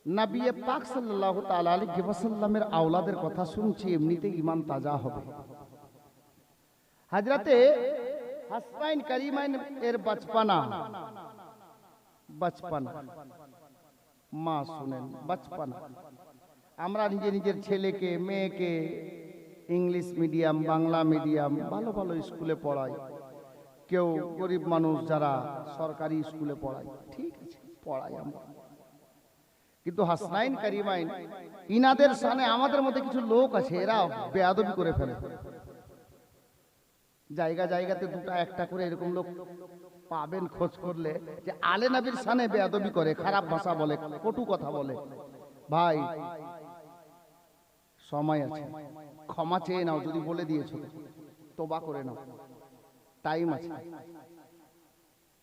নবী পাক সাল্লাল্লাহু তাআলা আলাইহি ওয়াসাল্লামের আওলাদের কথা শুনছি, এমনিতে ঈমান তাজা হবে। হযরতে হাসনাইন কারিমাইন এর বচপনা মা শুনেন, বচপনা। আমরা নিজের ছেলেকে মেয়েকে ইংলিশ মিডিয়াম, বাংলা মিডিয়াম, ভালো ভালো স্কুলে পড়াই। কেউ গরিব মানুষ যারা সরকারি স্কুলে পড়াই, ঠিক আছে পড়াই আমরা। কিন্তু হাসনাইন কারিমাইন ইনাদের সামনে আমাদের মধ্যে কিছু লোক আছে, এরা বেয়াদবি করে ফেলে। জায়গা জায়গাতে দুটা একটা করে এরকম লোক পাবেন খোঁজ করলে, যে আলে নবীর সামনে বেয়াদবি করে, খারাপ ভাষা বলে, কটু কথা বলে। ভাই সময় আছে, ক্ষমা চেয়ে নাও, যদি বলে দিয়েছো তওবা করে নাও, টাইম আছে।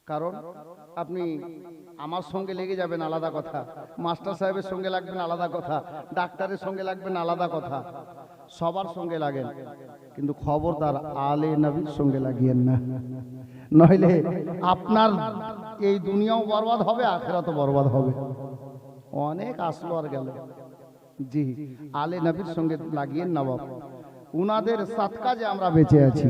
কারণ আপনি আমার সঙ্গে লেগে যাবেন আলাদা কথা, মাস্টার সাহেবের সঙ্গে লাগবেন আলাদা কথা, ডাক্তারের সঙ্গে লাগবেন আলাদা কথা, সবার সঙ্গে লাগেন, কিন্তু খবরদার আলে নবীর সঙ্গে লাগিয়েন না, নইলে আপনার এই দুনিয়াও বরবাদ হবে, আখিরাতও বরবাদ হবে। অনেক আসলো আর গেল। জি, আলে নবীর সঙ্গে লাগিয়েন না বাবা। উনাদের সাদকা যে আমরা বেঁচে আছি,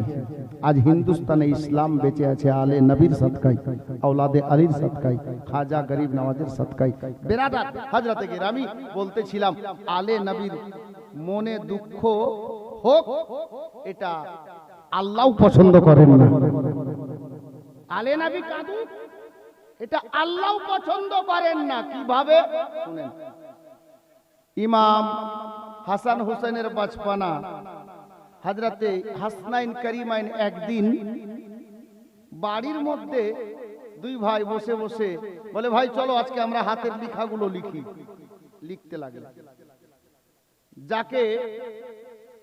আজ হিন্দুস্তানে ইসলাম বেঁচে আছে আলে নবীর সাদকায়, আওলাদে আলীর সাদকায়, খাজা গরিব নওয়াজের সাদকায়। বেরাদার হযরতে গিরামি বলতেছিলাম, আলে নবীর মনে দুঃখ হোক, এটা আল্লাহ পছন্দ করেন না। আলে নবী কাঁদুক, এটা আল্লাহ পছন্দ করেন না। কিভাবে শুনেন। ইমাম হাসান হুসেনের বচপনা, হযরতে হাসনাইন কারিমাইন একদিন বাড়ির মধ্যে দুই ভাই বসে বসে বলে, ভাই চলো আজকে আমরা হাতের লেখাগুলো লিখি। লিখতে লাগলো, যাকে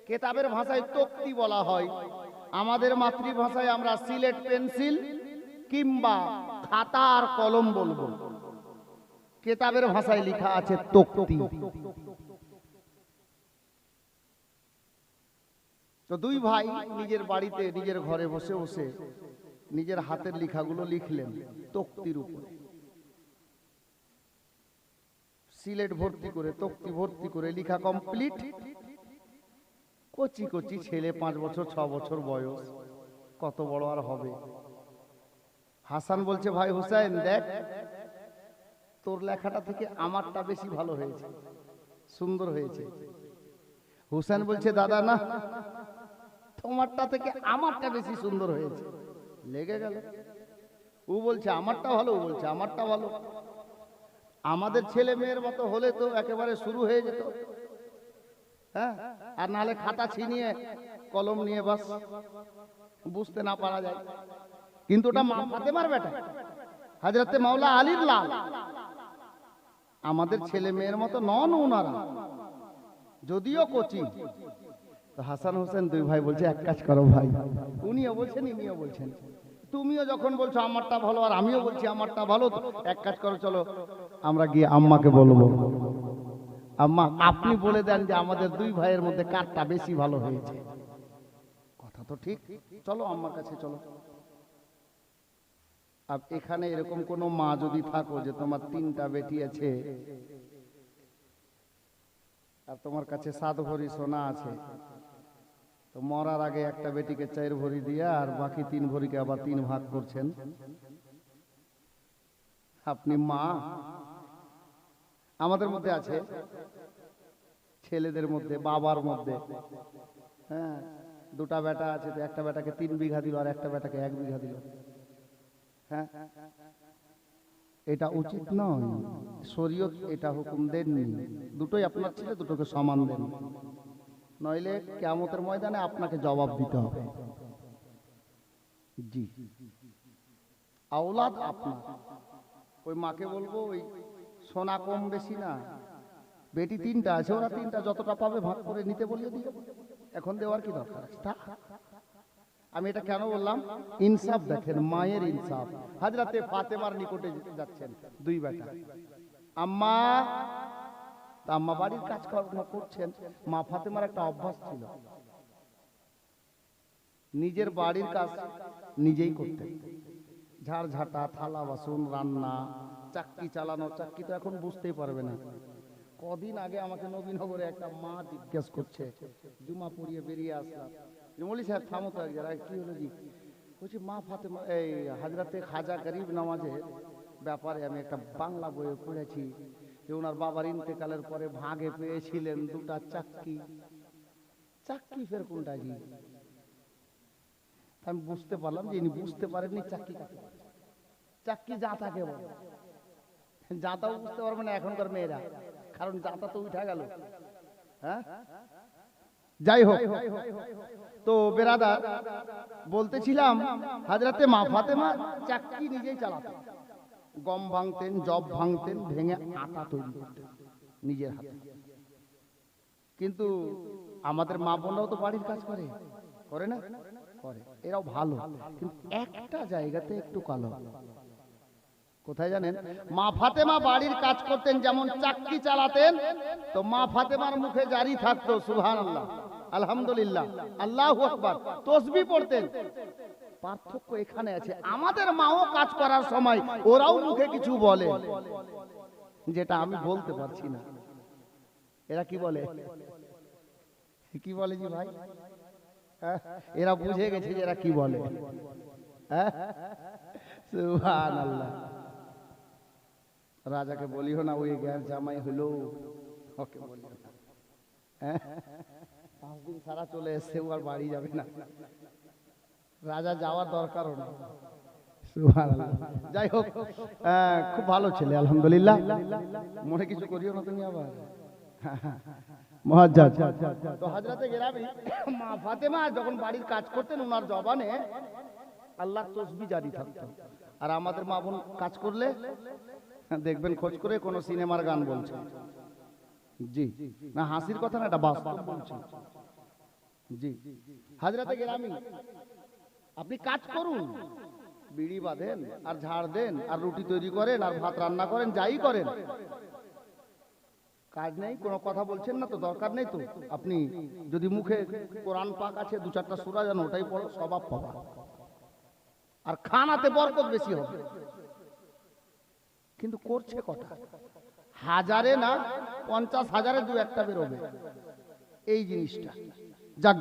কেতাবের ভাষায় তক্তি বলা হয়, আমাদের মাতৃভাষায় আমরা সিলেট পেন্সিল কিংবা খাতা আর কলম বলবো। কেতাবের ভাষায় লেখা আছে তক্তি। তো দুই ভাই নিজের বাড়িতে নিজের ঘরে বসে বসে নিজের হাতের লেখাগুলো লিখলেন তক্তির উপরে। সিলেট ভর্তি করে, তক্তি ভর্তি করে লেখা কমপ্লিট। কচি কচি ছেলে, 5 বছর 6 বছর বয়স, কত বড় আর হবে। হাসান বলছে, ভাই হুসাইন দেখ, তোর লেখাটা থেকে আমারটা বেশি ভালো হয়েছে, সুন্দর হয়েছে। হুসাইন বলছে, দাদা না, তোমারটা থেকে আমারটা বেশি সুন্দর হয়েছে। লেগে গেল। ও বলছে আমারটা ভালো, ও বলছে আমারটা ভালো। আমাদের ছেলে মেয়ের মতো হলে তো একেবারে শুরু হয়ে যেত, হ্যাঁ, আর নাহলে খাতা ছিনিয়ে কলম নিয়ে বাস বুঝতে না পারা যায়। কিন্তু ওটা মা ফাতেমার বেটা, হযরতে মাওলা আলীর লাল। আমাদের ছেলে মেয়ের মতো নন ওনারা, যদিও কচি। তো হাসান হোসেন দুই ভাই বলছে, এক কাজ করো ভাই, উনিও বলছেন ইনিও বলছেন, তুমিও যখন বলছো আমারটা ভালো আর আমিও বলছি আমারটা ভালো, এক কাজ করো, চলো আমরা গিয়ে আম্মাকে বলবো, আম্মা আপনি বলে দেন যে আমাদের দুই ভাইয়ের মধ্যে কারটা বেশি ভালো হয়েছে। কথা তো ঠিক, চলো আম্মার কাছে চলো। আর এখানে এরকম কোন মা যদি থাকো যে তোমার 3টা বেটি আছে আর তোমার কাছে 7 ভরি সোনা আছে, তো মরার আগে একটা বেটিকে 4 ভরি দিয়া আর বাকি 3 ভরিকে আবার 3 ভাগ করছেন, আপনি মা? আমাদের মধ্যে আছে, ছেলেদের মধ্যে, বাবার মধ্যে, হ্যাঁ, 2টা বেটা আছে, তো একটা বেটাকে 3 বিঘা দিল আর একটা বেটাকে 1 বিঘা দিল। হ্যাঁ, এটা উচিত নয়, শরীয়ত এটা হুকুম দেননি। দুটোই আপনার ছেলে, দুটোকে সমান দেন, নইলে কিয়ামতের ময়দানে আপনাকে জবাব দিতে হবে। জি, আওলাদ আপনার। ওই মাকে বলবো, ওই সোনা কম বেশি না, বেটি 3টা আছে, ওরা 3টা যতটা পাবে ভাগ করে নিতে বলিয়ে দিও, এখন দেওয়ার কি দরকার আছে। আমি এটা কেন বললাম, ইনসাফ দেখেন, মায়ের ইনসাফ। হযরতে ফাতেমার নিকটে যাচ্ছেন 2 বেটা, আম্মা। আম্মা বাড়ির কাজ করছেন। মা ফাতেমার একটা অভ্যাস ছিল, নিজের বাড়ির কাজ নিজেই করতেন। ঝাড় ঝাঁটা, থালা বাসন, রান্না, চাকরি চালানো, চাকরি তো এখন বুঝতেই পারবে না। কদিন আগে আমাকে নবীনগরে একটা মা জিজ্ঞেস করছে, জুমা পড়িয়ে বেরিয়ে আসলাম, মৌলী সাহেব থামো তো এক জায়গায়, কি হলো জি? বলছি মা ফাতেমা এই হাজরাতে খাজা গরিব নওয়াজের ব্যাপারে আমি একটা বাংলা বইয়ে পড়েছি যে ওনার বাবার ইন্তেকালের পরে ভাগে পেয়েছিলেন দুটা চাকরি। চাকরি ফের কোনটা জি? আমি বুঝতে পারলাম যে ইনি বুঝতে পারেননি চাকরি কাকে বলে। চাকরি জাঁতাকে বলে। জাঁতাও বুঝতে পারবে না এখনকার মেয়েরা, কারণ জাঁতা তো উঠা গেল। হ্যাঁ, যাই হোক, তো বেরাদার বলতেছিলাম হাজরাতে মা ফাতেমা চাকরি নিজেই চালাতেন, গম ভাঙতেন, জব ভাঙতেন, ভেঙে আটা তৈরি করতেন নিজের হাতে। কিন্তু আমাদের মা বোনরাও তো বাড়ির কাজ করে, করে না? করে, এরাও ভালো, কিন্তু একটা জায়গাতে একটু কালো। কোথায় জানেন? মা ফাতেমা বাড়ির কাজ করতেন, যেমন চাকরি চালাতেন, তো মা ফাতেমার মুখে জারি থাকতো সুবহানাল্লাহ, আলহামদুলিল্লাহ, আল্লাহু আকবার, তাসবিহ পড়তেন। পার্থক্য এখানে আছে, আমাদের মাও কাজ করার সময় ওরাও মুখে কিছু বলে যেটা আমি বলতে পারছি না। এরা কি বলে? কি বলে জি ভাই? এরা বুঝে গেছে যে এরা কি বলে। সুবহানাল্লাহ। রাজাকে বলিও না ওই গ্যাস জামাই হলো, ওকে বলিও না। 5 দিন সারা চলে এসছে, ও আর বাড়ি যাবে না, রাজা যাওয়ার দরকারও না। সুবহানাল্লাহ। যাই হোক, খুব ভালো ছেলে আলহামদুলিল্লাহ, মনে কিছু করিও না তুমি আবার। মুহাজ্জাজ তো হযরতে গেরামি মা ফাতেমা যখন বাড়ির কাজ করতেন, ওনার জবানে আল্লাহর তাসবিহ জারি থাকতো। আর আমাদের মা বোন কাজ করলে দেখবেন খোঁজ করে কোন সিনেমার গান বলছে। জি না, হাসির কথা না, এটা বাস্তব বলছি। জি, হযরতে গেরামি আপনি কাজ করুন, বিড়ি বাঁধেন আর ঝাড় দেন আর রুটি তৈরি করেন আর ভাত রান্না করেন, যাই করেন, কাজ নেই, কোনো কথা বলছেন না তো, দরকার নেই তো। আপনি যদি মুখে কোরআন পাক আছে, 2-4টা সূরা জানো, ওটাই পড়ো, সওয়াব পাবা, আর খানাতে বরকত বেশি হবে। কিন্তু করছে কটা? হাজারে না 50,000-এ 2-1টা বেরোবে এই জিনিসটা। যাক,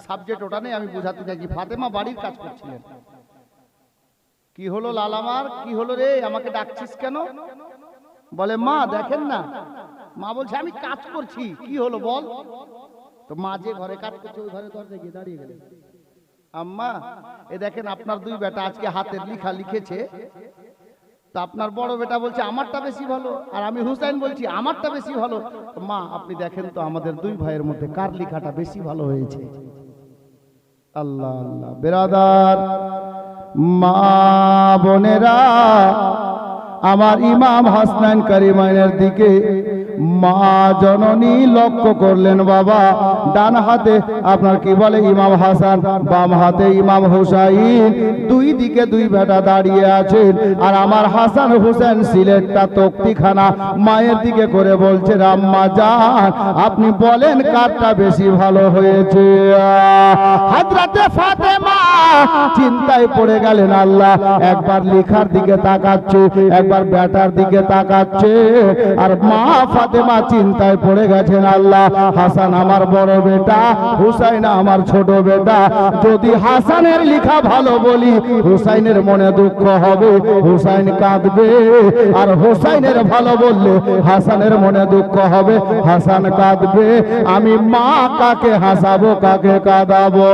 সাবজেক্ট ওটা নেই, আমি বুঝাতে চাইছি ফাতেমা বাড়ির কাজ করছিলেন। কি হলো লালামার, কি হলো রে, আমাকে ডাকছিস কেন? বলে মা দেখেন না। মা বলছে আমি কাজ করছি। কি হলো বল? তো মা যে ঘরে কাজ করছে ওই ঘরে দরজায় গিয়ে দাঁড়িয়ে গেলেন। আম্মা এ দেখেন আপনার 2 বেটা আজকে হাতের লেখা লিখেছে, তা আপনার বড় বেটা বলছে আমারটা বেশি ভালো, আর আমি হুসাইন বলছি আমারটা বেশি ভালো। মা আপনি দেখেন তো আমাদের 2 ভাইয়ের মধ্যে কার লেখাটা বেশি ভালো হয়েছে। আল্লাহ আল্লাহ। বেরাদার মা বোনেরা, আমার ইমাম হাসনাইন কারিমাইনের দিকে মা জননী লক্ষ্য করলেন। বাবা ডান হাতে আপনার কি বলে ইমাম হাসান, বাম হাতে ইমাম হুসাইন, 2 দিকে 2 বেটা দাঁড়িয়ে আছেন। আর আমার হাসান হুসেন সিলেটটা তক্তিখানা মায়ের দিকে করে বলছে, আম্মা জান আপনি বলেন কারটা বেশি ভালো হয়েছে? হযরতে ফাতেমা চিন্তায় পড়ে গেলেন। আল্লাহ একবার লেখার দিকে তাকাচ্ছে, একবার বেটার দিকে তাকাচ্ছে, আর মা ফাতেমা চিন্তায় পড়ে গেছেন। আল্লাহ হাসান আমার বড় বেটা, হুসাইন আমার ছোট বেটা, যদি হাসানের লেখা ভালো বলি হুসাইনের মনে দুঃখ হবে, হুসাইন কাঁদবে, আর হুসাইনের ভালো বললে হাসানের মনে দুঃখ হবে, হাসান কাঁদবে। আমি মা কাকে হাসাবো, কাকে কাঁদাবো?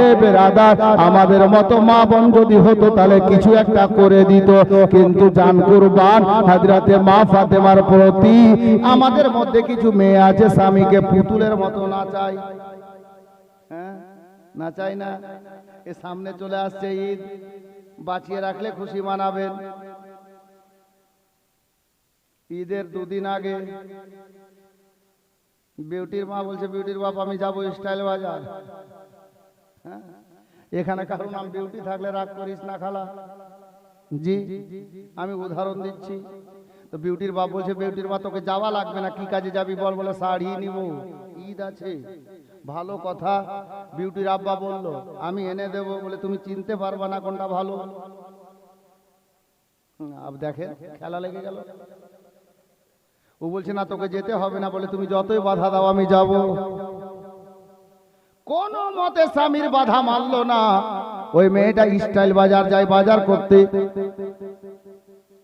এ বেরাদার, আমাদের মতো মা বোন যদি হতো তাহলে কিছু একটা করে দিত, কিন্তু জান কুরবান হযরতে মা ফাতেমার প্রতি। আমাদের মধ্যে কিছু মেয়ে আছে স্বামীকে পুতুলের মতো নাচায়, হ্যাঁ নাচাই না? এ সামনে চলে আসছে ঈদ, বাঁচিয়ে রাখলে খুশি মানাবেন। ঈদের 2 দিন আগে বিউটির মা বলছে, বিউটির বাপ আমি যাবো স্টাইল বাজার। হ্যাঁ, এখানে কারো নাম বিউটি থাকলে রাগ করিস না খালা। জি আমি উদাহরণ দিচ্ছি। তো বিউটির বাপ বলছে, বিউটির মা তোকে যাওয়া লাগবে না, কি কাজে যাবি বল? বলে শাড়ি নিব, ঈদ আছে। ভালো কথা। বিউটির আব্বা বলল আমি এনে দেবো। বলে তুমি চিনতে পারবা না কোনটা ভালো? আব দেখেন খেলা লেগে গেল। ও বলছে না তোকে যেতে হবে না, বলে তুমি যতই বাধা দাও আমি যাব। কোন মতে স্বামীর বাধা মানলো না। ওই মেয়েটা স্টাইল বাজার যায় বাজার করতে।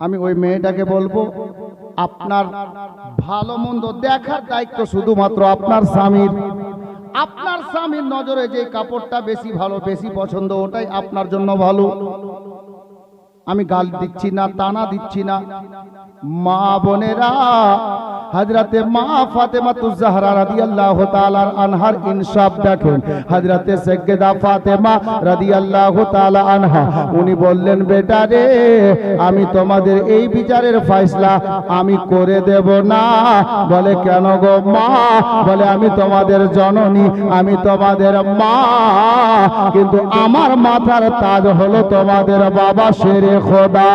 আমি ওই মেয়েটাকে বলবো আপনার ভালো মন্দ দেখার দায়িত্ব শুধুমাত্র আপনার স্বামীর। আপনার স্বামীর নজরে যে কাপড়টা বেশি ভালো বেশি পছন্দ ওটাই আপনার জন্য ভালো। আমি গাল দিচ্ছি না, টানা দিচ্ছি না। মা বোনেরা, হযরতে মা ফাতেমাতুজ জাহরা রাদিয়াল্লাহু তাআলা আনহার ইনসাফ দেখেন। হযরতে সাইয়্যিদা ফাতেমা রাদিয়াল্লাহু তাআলা আনহা উনি বললেন, বেটা রে আমি তোমাদের এই বিচারের ফয়সালা আমি করে দেব না। বলে কেন গো মা? বলে আমি তোমাদের জননী, আমি তোমাদের মা, কিন্তু আমার মাথার তাজ হলো তোমাদের বাবা শেরে খোদা।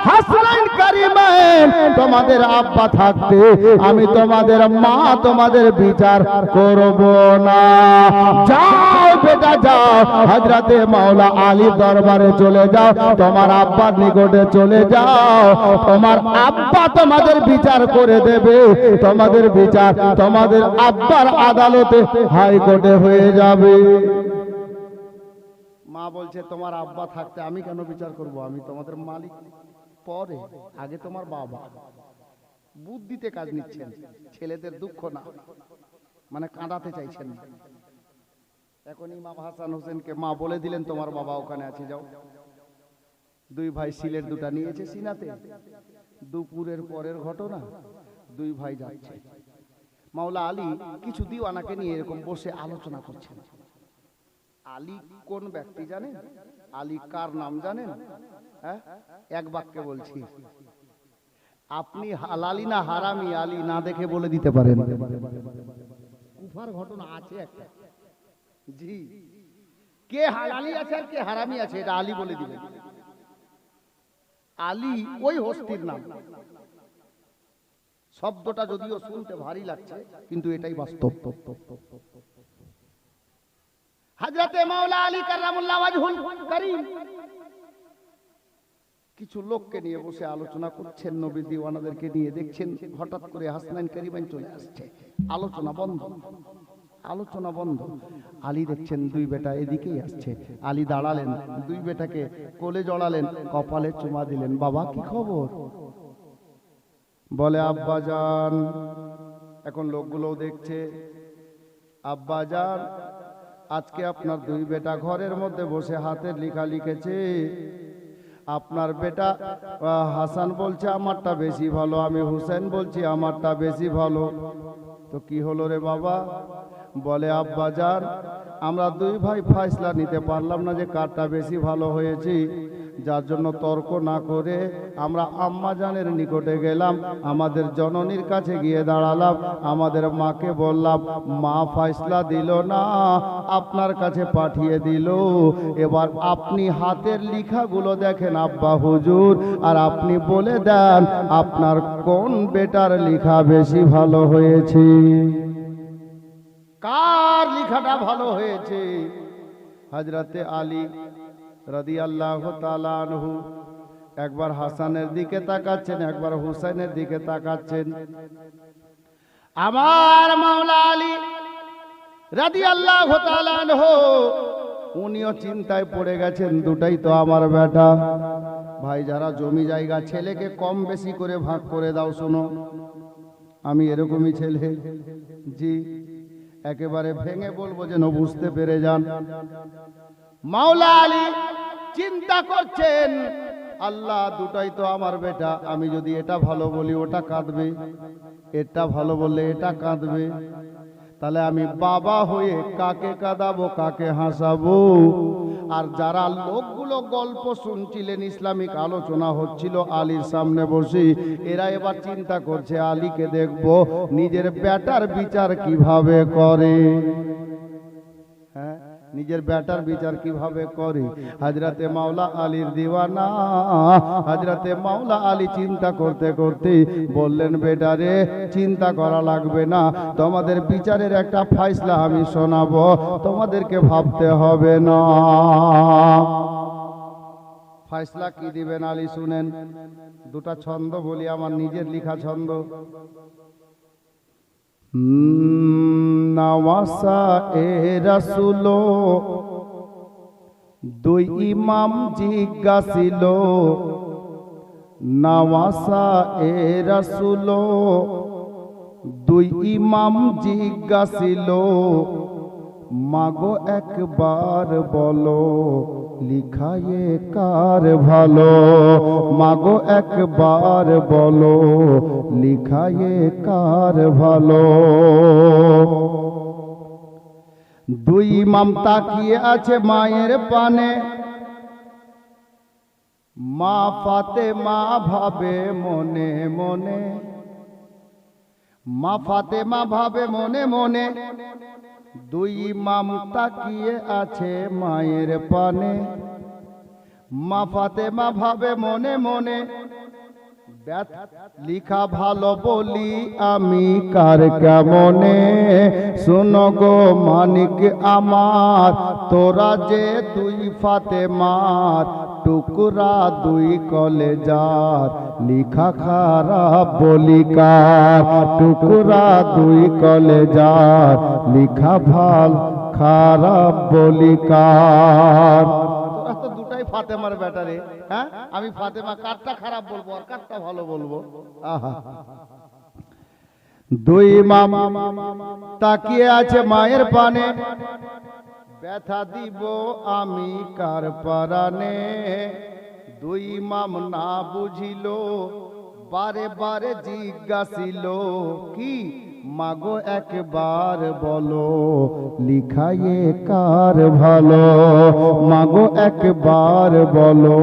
হাসনাইন কারিমাইন তোমাদের আব্বা থাকতে আমি তোমাদের মা তোমাদের বিচার করব না। যাও বেটা যাও, হযরতে মাওলা আলীর দরবারে চলে যাও, তোমার আব্বার নিকটে চলে যাও। তোমার আব্বা তোমাদের বিচার করে দেবে। তোমাদের বিচার তোমাদের আব্বার আদালতে হাইকোর্টে হয়ে যাবে। মা বলছে তোমার আব্বা থাকতে আমি কেন বিচার করব? আমি তোমাদের মালিক। পরে আগে তোমার বাবা। বুদ্ধিতে কাজ নিচ্ছেন, ছেলেদের দুঃখ না, মানে কাঁদাতে চাইছেন না। এখন ইমাম হাসান হোসেনকে মা বলে দিলেন তোমার বাবা ওখানে আছে, যাও। দুই ভাই সিলেট দুটা নিয়েছে সিনাতে। দুপুরের পরের ঘটনা, দুই ভাই যাচ্ছে। মাওলা আলী কিছু দিওয়ানাকে নিয়ে এরকম বসে আলোচনা করছেন। আলী কোন ব্যক্তি জানেন? আলী কার নাম জানেন? হ্যাঁ, এক বাক্যে বলছি, আপনি হালালি না হারামি আলী না দেখে বলে দিতে পারেন। কুফার ঘটনা আছে একটা। জি, কে হালালি আছে আর কে হারামি আছে এটা আলী বলে দিলেন। আলী ওই হস্তির নাম। শব্দটা যদিও শুনতে ভারী লাগছে কিন্তু এটাই বাস্তব। হযরতে মাওলা আলী কাররামুল্লাহ ওয়াজহুল কারীম কিছু লোককে নিয়ে বসে আলোচনা করছেন, নবী দিওয়ানাদেরকে নিয়ে। দেখছেন হঠাৎ করে হাসনাইন কারিমাইন চলে আসছে। আলোচনা বন্ধ, আলোচনা বন্ধ। আলী দেখছেন দুই বেটা এদিকেই আসছে। আলী দাঁড়ালেন, দুই বেটাকে কোলে জড়ালেন, কপালে চুমা দিলেন। বাবা কি খবর? বলে আব্বা জান। এখন লোকগুলো দেখছে, আব্বা জান আজকে আপনার দুই বেটা ঘরের মধ্যে বসে হাতের লেখা লিখেছে। আপনার বেটা হাসান বলছে আমারটা বেশি ভালো, আমি হুসেন বলছি আমারটা বেশি ভালো। তো কি হলো রে বাবা? বলে আব্বা জান আমরা দুই ভাই ফয়সালা নিতে পারলাম না যে কারটা বেশি ভালো হয়েছে, যার জন্য তর্ক না করে আমরা আম্মা জানের নিকটে গেলাম, আমাদের জননীর কাছে গিয়ে দাঁড়ালাম, আমাদের মাকে বললাম, মা ফয়সালা দিল না, আপনার কাছে পাঠিয়ে দিল। এবার আপনি হাতের লেখাগুলো দেখেন আব্বা হুজুর, আর আপনি বলে দেন আপনার কোন বেটার লেখা বেশি ভালো হয়েছে, কার লেখাটা ভালো হয়েছে। হযরতে আলী রাদিয়াল্লাহু তাআলা আনহু একবার হাসানের দিকে তাকাচ্ছেন, একবার হুসাইনের দিকে তাকাচ্ছেন। আমার মাওলা আলী রাদিয়াল্লাহু তাআলা আনহু উনিও চিন্তায় পড়ে গেছেন, দুটাই তো আমার বেটা। ভাই যারা জমি জায়গা ছেলেকে কম বেশি করে ভাগ করে দাও। শোনো আমি এরকমই ছেলে। জি, একেবারে ভেঙে বলবো যেন বুঝতে পেরে যান। মাওলা আলী চিন্তা করছেন, আল্লাহ দুটাই তো আমার বেটা, আমি যদি এটা ভালো বলি ওটা কাঁদবে, এটা ভালো বললে এটা কাঁদবে, তাহলে আমি বাবা হয়ে কাকে কাঁদাবো কাকে হাসাবো? আর যারা লোকগুলো গল্প শুনছিলেন, ইসলামিক আলোচনা হচ্ছিল আলীর সামনে বসে, এরা এবার চিন্তা করছে আলীকে দেখবো নিজের বেটার বিচার কিভাবে করে। হ্যাঁ, নিজের বেটার বিচার কিভাবে করে। হযরতে মাওলা আলীর দিওয়ানা হযরতে মাওলা আলী চিন্তা করতে করতে বললেন, বেটারে চিন্তা করা লাগবে না, তোমাদের বিচারের একটা ফয়সালা আমি শোনাবো, তোমাদেরকে ভাবতে হবে না। ফয়সলা কি দিবেন আলী শুনেন। দুটা ছন্দ বলি, আমার নিজের লেখা ছন্দ। নওয়াসা এ রাসূল, দুই ইমাম জিজ্ঞাসিল, নওয়াসা এ রাসূল, দুই ইমাম জিজ্ঞাসিল, মাগো একবার বলো লিখায়ে কার ভালো, মাগো একবার বলো লিখায়ে কার ভালো। দুই ইমাম তাকিয়ে আছে মায়ের পানে, মা ফাতেমা ভাবে মনে মনে, মা ফাতেমা ভাবে মনে মনে। দুই ইমাম তাকিয়ে আছে মায়ের পানে, মা ফাতেমা ভাবে মনে মনে। লিখা ভালো বলি আমি কার কেমনে, শোনো গো মানিক আমার, তোরা যে দুই ফাতেমার টুকরা দুই কলেজার, লিখা খারাপ বলি কার, টুকরা দুই কলেজার, লিখা ভাল খারাপ বলি কার। তোরা তো দুটাই ফাতেমার ব্যাটারে, হ্যাঁ আমি ফাতেমা, কারটা খারাপ বলবো আর কারটা ভালো বলবো? আহা, দুই ইমাম তাকিয়ে আছে মায়ের পানে, ব্যথা দিব আমি কার পরানে। দুই ইমাম না বুঝিল, বারে বারে জিজ্ঞাসিল, কি মাগো একবার বলো লিখায়ে কার ভালো, মাগো একবার বলো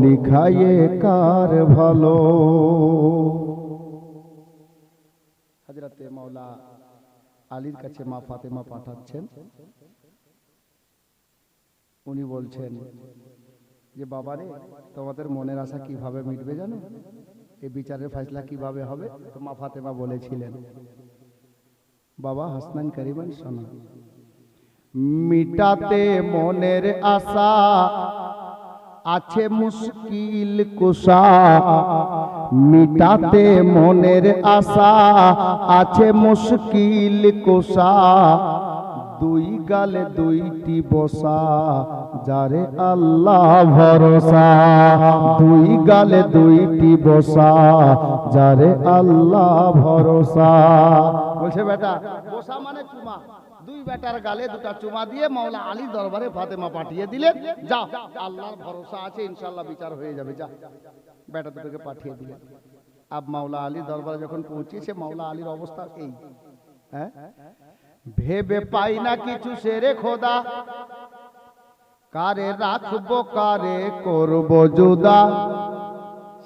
লিখায়ে কার ভালো। হযরতে মাওলা আলীর কাছে মা ফাতেমা পাঠাচ্ছেন। উনি বলছেন যে বাবারে, তোমাদের মনের আশা কিভাবে মিটবে জানো? এই বিচারের ফয়সালা কিভাবে হবে? তো মা ফাতেমা বলেছিলেন, বাবা হাসনান করিমান শোনা, মিটাতে মনের আশা আছে মুশকিল কুশা, মিটাতে মনের আশা আছে মুশকিল কুশা। দুই গালে দুইটি বসা, যারে আল্লাহ ভরসা, দুই গালে দুইটি বসা, যারে আল্লাহ ভরসা। বলছে বেটা, বসা মানে চুমা, দুই বেটার গালে দুটা চুমা দিয়ে মাওলা আলী দরবারে ফাতেমা পাঠিয়ে দিলেন, যা আল্লাহর ভরসা আছে ইনশাআল্লাহ বিচার হয়ে যাবে, যা। বেটা দুটোকে পাঠিয়ে দিলেন। আব মাওলা আলী দরবারে যখন পৌঁছেছে, মাওলা আলীর অবস্থা এই, হ্যাঁ, ভেবে পাই না কিছু সেরে খোদা, কারে রাখবো কারে করবো জুদা।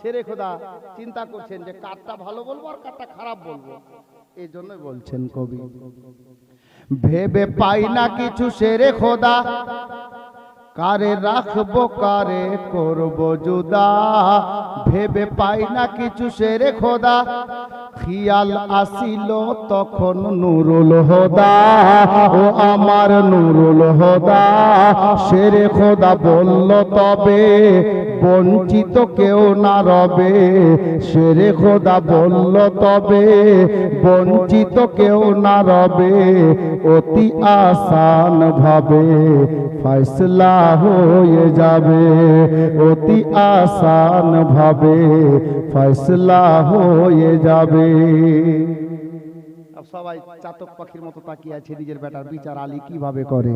সেরে খোদা চিন্তা করছেন যে কারটা ভালো বলবো আর কারটা খারাপ বলবো, এই জন্য বলছেন কবি, ভেবে পাই না কিছু সেরে খোদা, কারে রাখবো কারে করবো জুদা। ভেবে পাই না কিছু সেরে খোদা, খিয়াল আসিল তখন নুরুল হোদা, ও আমার নুরুল হোদা। সেরে খোদা বলল তবে বঞ্চিত কেউ না রবে, সেরে খোদা বলল তবে বঞ্চিত কেউ না রবে। অতি আসান ভাবে ফয়সলা হয়ে যাবে, অতি আসান ভাবে ফয়সলা হয়ে যাবে। সবাই চাতক পাখির মতো তাকিয়ে আছে নিজের বেটার বিচার আলী কিভাবে করে।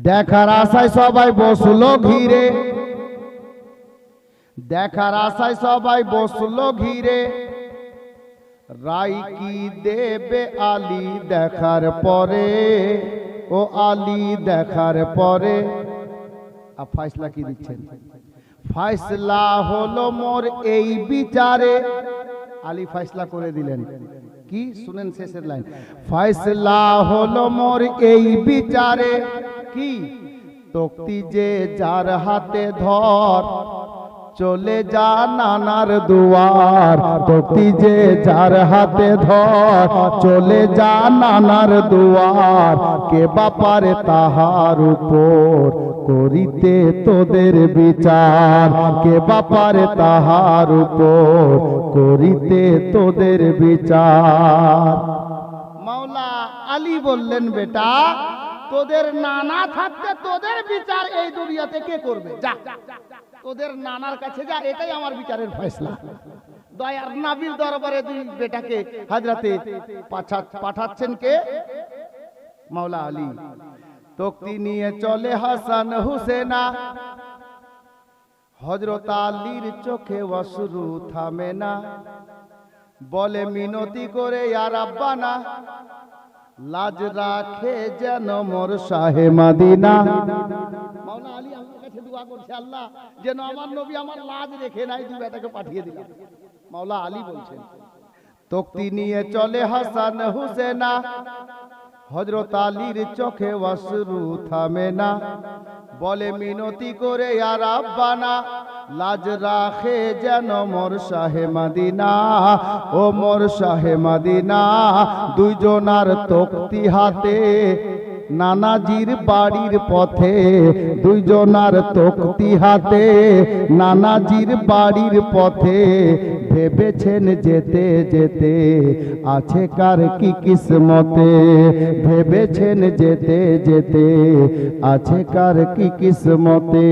দেখার আশায় সবাই বসলো ঘিরে, দেখার আশায় সবাই বসলো ঘিরে। রাই কি দেবে আলী দেখার পরে, ও আলী দেখার পরে। আর ফয়সলা কি দিচ্ছেন? ফয়সলা হলো মোর এই বিচারে। আলী ফয়সলা করে দিলেন কি? শুনেন শেষের লাইন, ফয়সলা হলো মোর এই বিচারে। কি? তক্তি যে যার হাতে ধর, চলে যা নানার দুয়ার, তক্তি যে যার হাতে ধর, চলে যা নানার দুয়ার, কে বাপারে তাহার উপর করিতে তোদের বিচার, কে বাপারে তাহার উপর করিতে তোদের বিচার। মাওলা আলী বললেন, বেটা তোদের নানা থাকতে তোদের বিচার এই দুনিয়াতে কে করবে? যা তোদের নানার কাছে যা, এটাই আমার বিচারের ফয়সালা। দয়ার নবীর দরবারে দুই বেটাকে হযরতে পাঠাচ্ছেন কে? মাওলা আলী। তক্তি নিয়ে চলে হাসান হুসেনা, হযরত আলীর চোখে অশ্রু থামে না, বলে মিনতি করে ইয়া রাব্বানা, লাজ রাখে যেন মোর শাহে মদিনা। মাওলা আলী আমার কাছে দোয়া করছে, আল্লাহ যেন আমার নবী আমার লাজ রেখে নাই, দুই বেটাকে পাঠিয়ে দিলাম। মাওলা আলী বলছেন, তক্তি নিয়ে চলে হাসান হুসেনা, হযরত আলীর চোখে অশ্রু থামে না, বলে মিনতি করে ইয়া রাব্বানা, লাজ রাখে যেন মোর শাহে মদিনা, ও মোর শাহে মদিনা। দুইজনার তক্তি হাতে নানাজির বাড়ির পথে, দুইজনার তক্তি হাতে নানাজির বাড়ির পথে, ভেবেছেন যেতে যেতে আছে কার কি কিসমতে, ভেবেছেন যেতে যেতে আছে কার কি কিসমতে।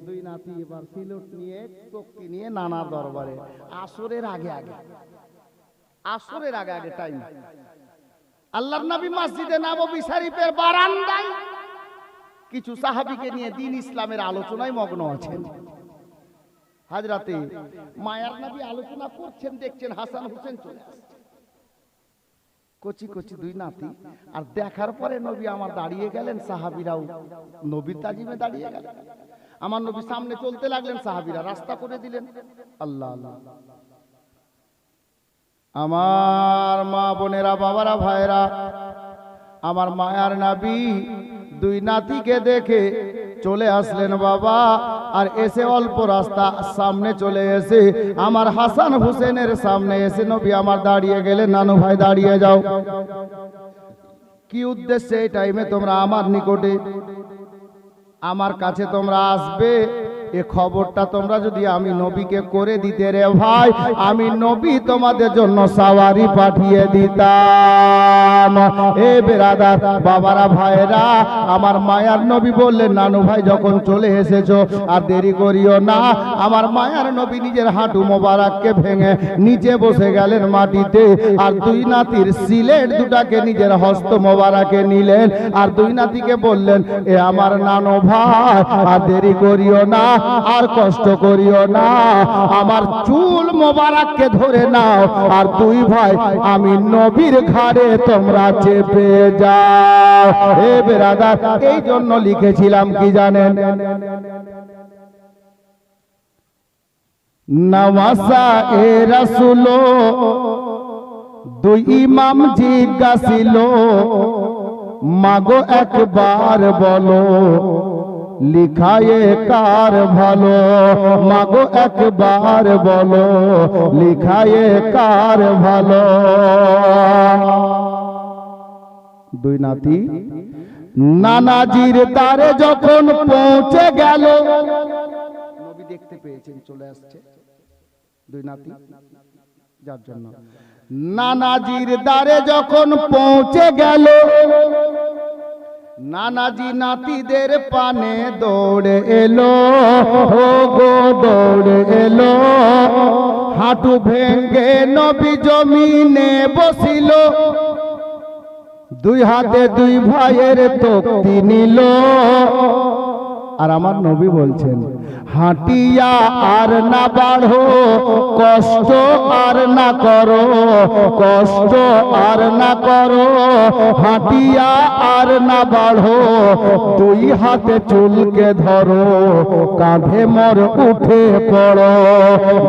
দুই নাতি এবার সিলট নিয়ে তক্তি নিয়ে নানা দরবারে, আসরের আগে আগে, আসরের আগে আগে টাইম। আল্লাহর নবী মসজিদে নববী শরীফের বারান্দায় কিছু সাহাবীকে নিয়ে দ্বীন ইসলামের আলোচনায় মগ্ন আছেন। হযরতে মায়ার নবী আলোচনা করছেন, দেখছেন হাসান হোসেন চলে আসছে, কচি কচি দুই নাতি। আর দেখার পরে নবী আমার দাঁড়িয়ে গেলেন, সাহাবীরাও নবীর তাজিমে দাঁড়িয়ে গেলেন। আমার নবী সামনে চলতে লাগলেন, সাহাবীরা রাস্তা করে দিলেন। আল্লাহ আল্লাহ। আমার মা বোনেরা, বাবারা, ভাইরা, আমার মায়ার নবী দুই নাতিকে দেখে চলে আসলেন বাবা, আর এসে অল্প রাস্তা সামনে চলে এসে আমার হাসান হোসেনের সামনে এসে নবী আমার দাঁড়িয়ে গেলেন, নানু ভাই দাঁড়িয়ে যাও। কি উদ্দেশ্যে এই টাইমে তোমরা আমার নিকটে, আমার কাছে তোমরা আসবে? এ খবরটা তোমরা যদি আমি নবীকে করে দিতে রে ভাই, আমি নবী তোমাদের জন্য সাওয়ারি পাঠিয়ে দিতাম। এ বেরাদার, বাবারা, ভাইরা, আমার মায়ার নবী বললেন, নানু ভাই যখন চলে এসেছো আর দেরি করিও না। আমার মায়ার নবী নিজের হাঁটু মোবারককে ভেঙে নিচে বসে গেলেন মাটিতে, আর দুই নাতির সিলেট দুটাকে নিজের হস্ত মোবারকে নিলেন, আর দুই নাতিকে বললেন, এ আমার নানু ভাই আর দেরি করিও না, আর কষ্ট করিও না, আমার চুল মোবারককে ধরে নাও, আর দুই ভাই আমি নবীর ঘাড়ে তোমরা চেপে যাও। হে বেরাদার, এই জন্য লিখেছিলাম কি জানেন? নওয়াসা এ রাসূল, দুই ইমাম জিজ্ঞাসিল, মাগো একবার বলো লিখায়ে কার ভালো, মাগো একবার বলো লিখায়ে কার ভালো। দুই নাতি নানাজির দ্বারে যখন পৌঁছে গেল, নবী দেখতে পেয়েছেন চলে আসছে দুই নাতি, যার জন্য নানাজির দ্বারে যখন পৌঁছে গেল, নানাজি নাতিদের পানে দৌড়ে এলো, ও গো দৌড়ে এলো, হাঁটু ভেঙ্গে নবী জমিনে বসিল, দুই হাতে দুই ভাইয়ের তক্তি নিল। আর আমার নবী বলছেন, হাঁটিয়া আর না বাড়ো, কষ্ট আর না করো, কষ্ট আর না করো, হাঁটিয়া আর না বাড়ো, দুই হাতে চুলকে ধরো, কাঁধে মোর উঠে পড়ো,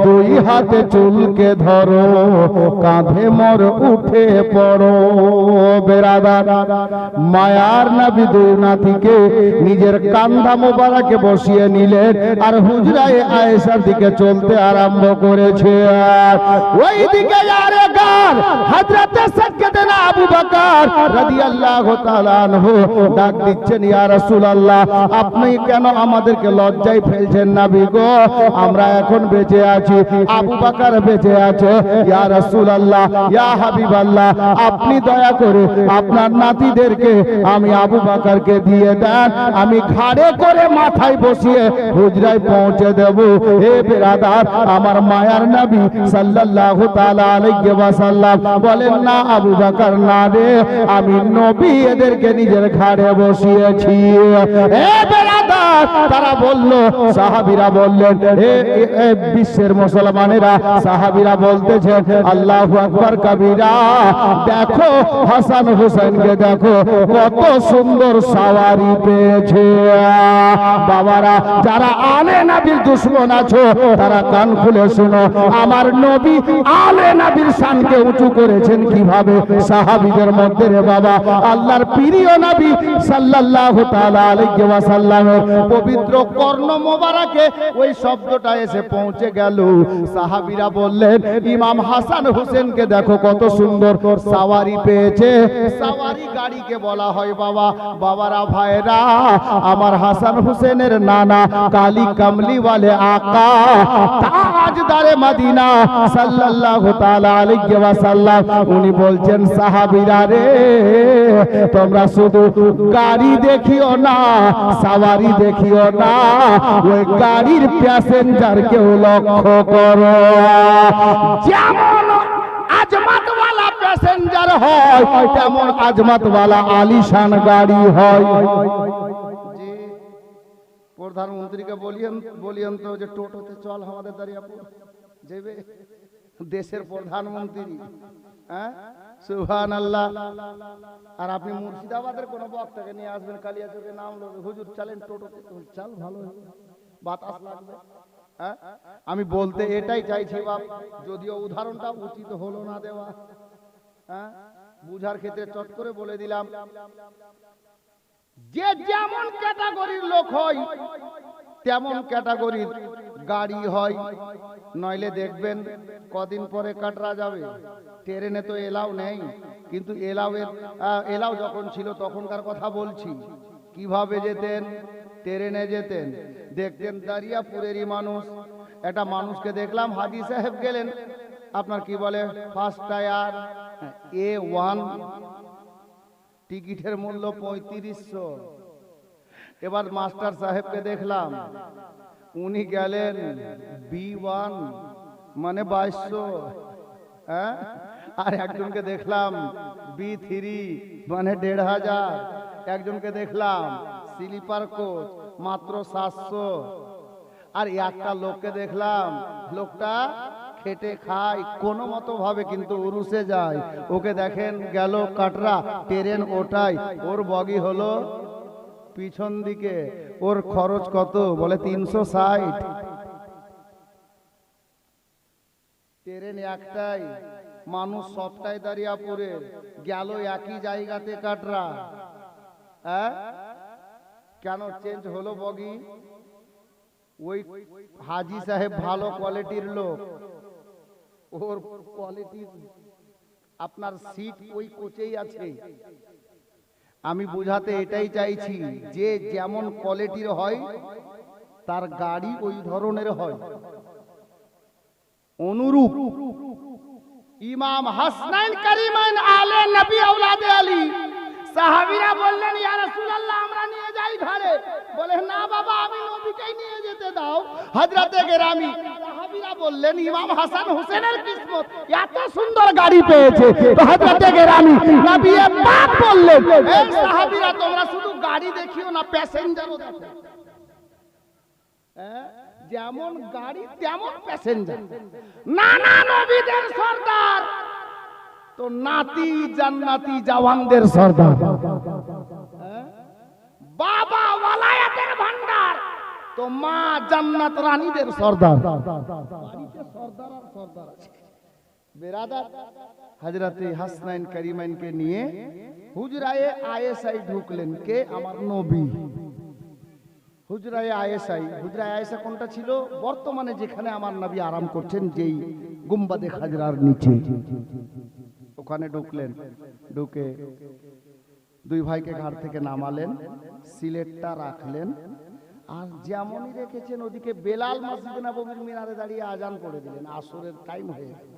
দুই হাতে চুলকে ধরো, কাঁধে মোর উঠে পড়ো। বেরাদার, মায়ার নবী দুই নাতিকে নিজের কান্ধা মোবারকে বসিয়ে নিলেন আর হুজরায়ে আয়েশার দিকে চলতে আরম্ভ করেছে। ওই দিকে হযরত সাইয়্যিদনা আবু বকর রাদিয়াল্লাহু তাআলা আনহু ডাক দিচ্ছেন, ইয়া রাসূলুল্লাহ, আপনি কেন আমাদেরকে লজ্জায় ফেলছেন নবী গো? আমরা এখন বেঁচে আছি, আবু বকর বেঁচে আছে। ইয়া রাসূলুল্লাহ, ইয়া হাবিবাল্লাহ, আপনি দয়া করে আপনার নাতিদেরকে আমি আবু বকরকে দিয়ে দেন, আমি ঘাড়ে করে মাথায় বসিয়ে হুজরায় পৌঁছে দেব। হে বিরাদার, আমার মায়ার নবী সাল্লাল্লাহু তাআলা আলাইহি ওয়াসাল্লাম বলেন, না আবু বকর না রে, আমি নবী এদেরকে নিজের ঘাড়ে বসিয়েছি। হে বিরাদার, তারা বলল, সাহাবীরা বললেন, হে বিশ্বের মুসলমানেরা, সাহাবীরা বলতেছেন, আল্লাহু আকবার কবীরা, দেখো হাসান হুসাইনকে দেখো কত সুন্দর সাওয়ারি পেয়েছে। বাবারা, যারা আলে নবীর দুশমন আছো তারা কান খুলে শোনো, আমার নবী আলে নবীর শানকে উঁচু করেছেন কিভাবে। সাহাবীদের মধ্যে রে বাবা, আল্লাহর প্রিয় নবী সাল্লাল্লাহু তাআলা আলাইহি ওয়াসাল্লামের পবিত্র কর্ণ মোবারকে ওই শব্দটা এসে পৌঁছে গেল। সাহাবীরা বললেন, ইমাম হাসান হোসেনকে দেখো কত সুন্দর সাওয়ারি পেয়েছে। সাওয়ারি গাড়িকে বলা হয় বাবা। বাবারা, ভাইরা, আমার হাসান হোসেনের নানা কালী কামলি ওয়ালে আকা তাজদারে মদিনা সাল্লাল্লাহু তাআলা আলাইহি ওয়াসাল্লাম উনি বলছেন, সাহাবীরা রে, তোমরা শুধু গাড়ি দেখিও না, সাওয়ারি দেখিও না, ওই গাড়ির প্যাসেঞ্জারকেও লক্ষ্য করো। যেমন আজমত ওয়ালা প্যাসেঞ্জার হয় তেমন আজমত ওয়ালা আলিশান গাড়ি হয়। জি, প্রধানমন্ত্রীকে বলিয়েন তো যে টোটোতে চল আমাদের দাঁড়িয়াপুর যাবে, দেশের প্রধানমন্ত্রী। হ্যাঁ, সুবহানাল্লাহ। আর আপনি মুর্শিদাবাদের কোন বক্তাকে নিয়ে আসবেন, কালিয়াচকে নাম লবে, হুজুর চলেন টোটোতে, চল ভালো বাতাস লাগবে। আমি বলতে এটাই চাইছি বাপ, যদিও উদাহরণটা উচিত হলো না দেওয়া, বুঝার ক্ষেত্রে চট করে বলে দিলাম। যে যেমন ক্যাটাগরির লোক হয় তেমন ক্যাটাগরির গাড়ি হয়। নইলে দেখবেন কদিন পরে কাটরা যাবে। ট্রেনে তো এলাও নেই, কিন্তু এলাও যখন ছিল তখনকার কথা বলছি। কিভাবে যেতেন? ট্রেনে যেতেন। দেখতেন দারিয়াপুরেরই মানুষ, একটা মানুষকে দেখলাম, হাজী সাহেব গেলেন, আপনার কি বলে ফার্স্ট টায়ার A1, টিকিটের মূল্য 3500। এবার মাস্টার সাহেবকে দেখলাম, উনি গেলেন B1 মানে 2200। হ্যাঁ, আর একজনকে দেখলাম B3 মানে 1500। একজনকে দেখলাম স্লিপার কোচ মাত্র 700। আর একটা লোককে দেখলাম, লোকটা খেটে খায় কোনো মতো ভাবে, কিন্তু উরুসে যায়। ওকে দেখেন গেল কাটরা, ট্রেন ওটাই, ওর বগি হলো পিছন দিকে। ওর খরচ কত? বলে 360। ট্রেন একটাই, মানুষ সবটাই দাঁড়িয়াপুরে, গেল একই জায়গাতে কাটরা। হ্যাঁ, কেন চেঞ্জ হলো বগি? ওই হাজী সাহেব ভালো কোয়ালিটির লোক, ওর কোয়ালিটি আপনার সিট ওই কোচেই আছে। আমি বুঝাতে এটাই চাইছি যে যেমন কোয়ালিটির হয় তার গাড়ি ওই ধরনের হয়। অনুরূপ ইমাম হাসনাইন কারিমাইন আলে নবী আওলাদে আলী, সাহাবীরা বললেন, ইয়া রাসূলুল্লাহ, আমরা নিয়ে যাই ঘরে। বলে, না বাবা, আমি নবীকেই নিয়ে যেতে দাও। হযরতে গেরামি সাহাবীরা বললেন, ইমাম হাসান হোসেনের কিসমত এত সুন্দর গাড়ি পেয়েছে। তো হযরতে গেরামি নবী পাক বললেন, এই সাহাবীরা, তোমরা শুধু গাড়ি দেখিও না, প্যাসেঞ্জারও দেখো। যেমন গাড়ি তেমন প্যাসেঞ্জার। নানা নবীদের সরদার তো নাতি জান্নাতি জওয়ানদের সরদার, বাবা ওয়ালায়াতের ভান্ডার তো মা জান্নাত রানীদের সরদার। বাড়িতে সরদার আর সরদার আছে। বেরাদার, হযরতে হাসনাইন কারিমাইনকে নিয়ে হুজরায়ে আয়েশায় ঢুকলেন কে? আমার নবী। হুজরায়ে আয়েশাই, হুজরায়ে আয়েশা কোনটা ছিল? বর্তমানে যেখানে আমার নবী আরাম করছেন, যেই গুম্বাদে খাজরার নিচে, ওখানে ঢুকলেন। ঢুকে দুই ভাইকে ঘাট থেকে নামালেন, সিলেটটা রাখলেন, আর যেমনই রেখেছেন ওদিকে বেলাল মসজিদে নববীর মিনারে দাঁড়িয়ে আজান পড়ে দিলেন। আসরের টাইম হয়ে গেল।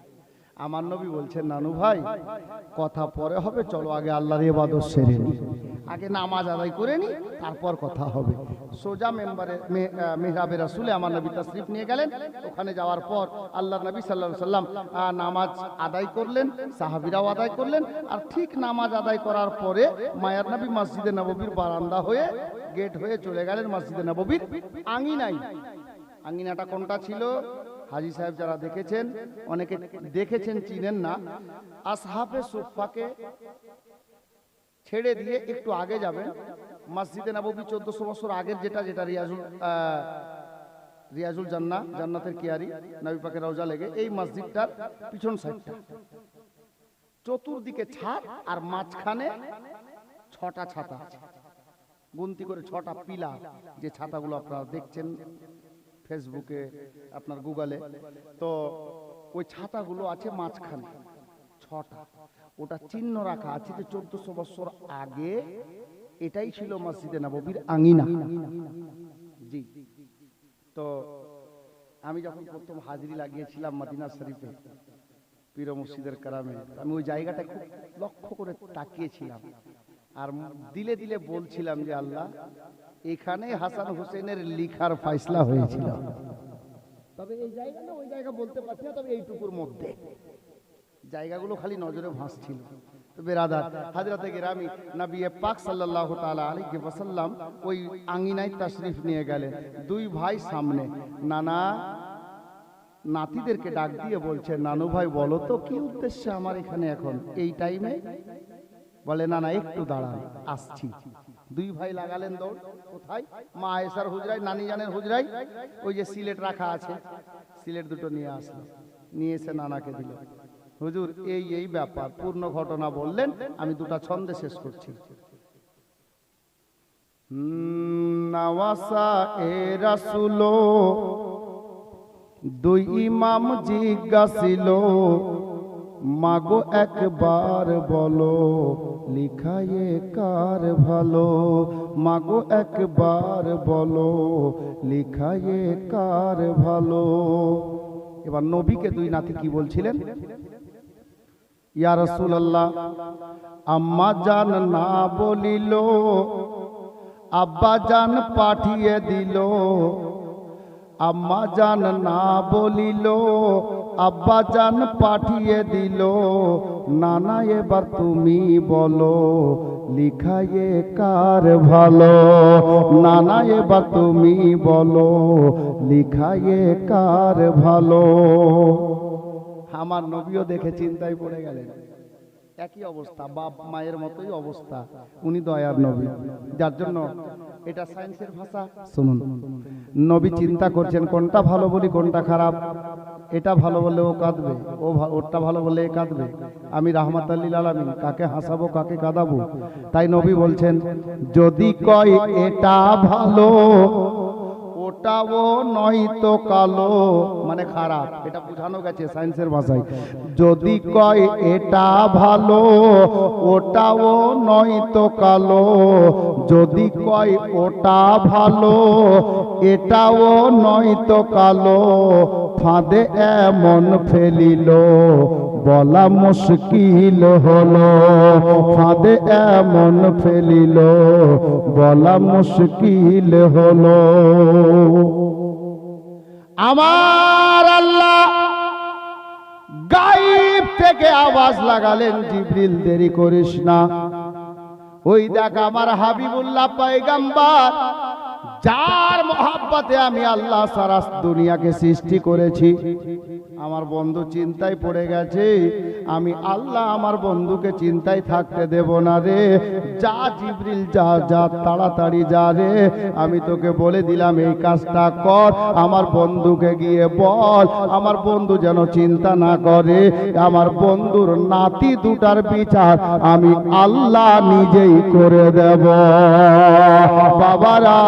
আমার নবী বলছেন, নানু ভাই কথা পরে হবে, চলো আগে আল্লাহর ইবাদত সেরে নি, আগে নামাজ আদায় করে নি, তারপর কথা হবে। সোজা মেম্বারে মেহরাবে রাসূলে আমার নবী তাশরিফ নিয়ে গেলেন। ওখানে যাওয়ার পর আল্লাহর নবী সাল্লাল্লাহু আলাইহি সাল্লাম নামাজ আদায় করলেন, সাহাবীরাও আদায় করলেন। আর ঠিক নামাজ আদায় করার পরে মায়ার নবী মসজিদে নববীর বারান্দা হয়ে, গেট হয়ে চলে গেলেন মসজিদে নববীর আঙিনায়। আঙিনাটা কোনটা ছিল? হাজী সাহেব যারা দেখেছেন, অনেকে দেখেছেন চিনেন না, আসহাবে সুফফাকে ছেড়ে দিয়ে একটু আগে যাবেন, মসজিদে নববী 1400 বছর আগের যেটা রিয়াজুল জান্নাহ, জান্নাতের কিয়ারি, নবী পাকের রওজা লেগে, এই মসজিদটার পিছন সাইডটা চতুর্দিকে ছাদ, আর মাঝখানে 6টা ছাতা আছে, গুনতি করে 6টা পিলার, যে ছাতাগুলো আপনারা দেখছেন ফেসবুকে, আপনার গুগলে, তো ওই ছাতাগুলো আছে মাঝখানে 6টা। ওটা চিহ্ন রাখা আছে যে 1400 বছর আগে এটাই ছিল মসজিদে নববীর আঙিনা। জি, তো আমি যখন প্রথম হাজিরি লাগিয়েছিলাম মদিনা শরীফে পীর মসজিদের কারামে, আমি ওই জায়গাটা খুব লক্ষ্য করে তাকিয়েছিলাম, আর দিলে দিলে বলছিলাম যে আল্লাহ, এখানে হাসান হোসেনের লিখার ফয়সলা হয়েছিল। তবে এই জায়গা না ওই জায়গা বলতে পারছি না, তবে এইটুকুর মধ্যে জায়গাগুলো খালি নজরে ভাসছিল। তো বেরাদার, হযরতে গিরামি নবী পাক সাল্লাল্লাহু তাআলা আলাইহি ওয়াসাল্লাম ওই আঙ্গিনায় তাশরিফ নিয়ে গেলেন। দুই ভাই সামনে, নানা নাতিদেরকে ডাক দিয়ে বলছে, নানু ভাই বলো তো কি উদ্দেশ্যে আমার এখানে এখন এই টাইমে? বলে, না না একটু দাঁড়ান, আসছি। দুই ভাই লাগালেন দৌড়। কোথায়? মা আয়েশার হুজরায়, নানি জানের হুজরায়, ওই যে সিলেট রাখা আছে, সিলেট দুটো নিয়ে আসলো, নিয়ে এসে নানাকে দিল। হুজুর এই ব্যাপার, পূর্ণ ঘটনা বললেন। আমি দুটা ছন্দে শেষ করছি। নওয়াসা এ রাসূল, দুই ইমাম জিজ্ঞাসিল, মাগো একবার বলো লিখায়ে কার ভালো, মাগো একবার বলো লিখায়ে কার ভালো। এবার নবীকে দুই নাতি কি বলছিলেন? ইয়া রাসূলুল্লাহ, আম্মা জান না বলিল, আব্বা জান পাঠিয়ে দিল। আম্মা জান না বলিল, আব্বা জান পাঠিয়ে দিল। নানা এবার তুমি বলো লিখায়ে কার ভালো, নানা এবার তুমি বলো লিখায়ে কার ভালো। আমার নবীও দেখে চিন্তায় পড়ে গেলেন। একই অবস্থা, বাপ মায়ের মতোই অবস্থা, উনি দয়ার নবী, যার জন্য এটা সায়েন্সের ভাষা। শুনুন, নবী চিন্তা করছেন কোনটা ভালো বলি কোনটা খারাপ। এটা ভালো বললে ও কাঁদবে, ওটা ভালো বললে এ কাঁদবে। আমি রাহমাতুল লিল আলামিন, কাকে হাসাবো কাকে কাঁদাবো? তাই নবী বলছেন, যদি কয় এটা ভালো ওটাও নয়তো কালো, মানে খারাপ, এটা বোঝানো গেছে সায়েন্সের ভাষায়। যদি কয় এটা ভালো ওটাও নয়তো কালো, যদি কয় ওটা ভালো এটাও নয়তো কালো, ফাঁদে এমন ফেলিল বলা মুশকিল হলো, ফাঁদে এমন ফেলিল বলা মুশকিল হলো। আমার আল্লাহ গায়েব থেকে আওয়াজ লাগালেন, জিবরিল দেরি করিস না, ওই দেখ আমার হাবিবুল্লাহ পয়গম্বর, যার মহব্বতে আমি আল্লাহ সারা দুনিয়াকে সৃষ্টি করেছি। আমার বন্ধু চিন্তায় পড়ে গেছে, আমি আল্লাহ আমার বন্ধুকে চিন্তায় থাকতে দেব না রে। যা জিবরিল যা যা, তাড়াতাড়ি যা রে, আমি তোকে বলে দিলাম এই কাজটা কর। আমার বন্ধুকে গিয়ে বল আমার বন্ধু যেন চিন্তা না করে, আমার বন্ধুর নাতি দুটার বিচার আমি আল্লাহ নিজেই করে দেব। বাবারা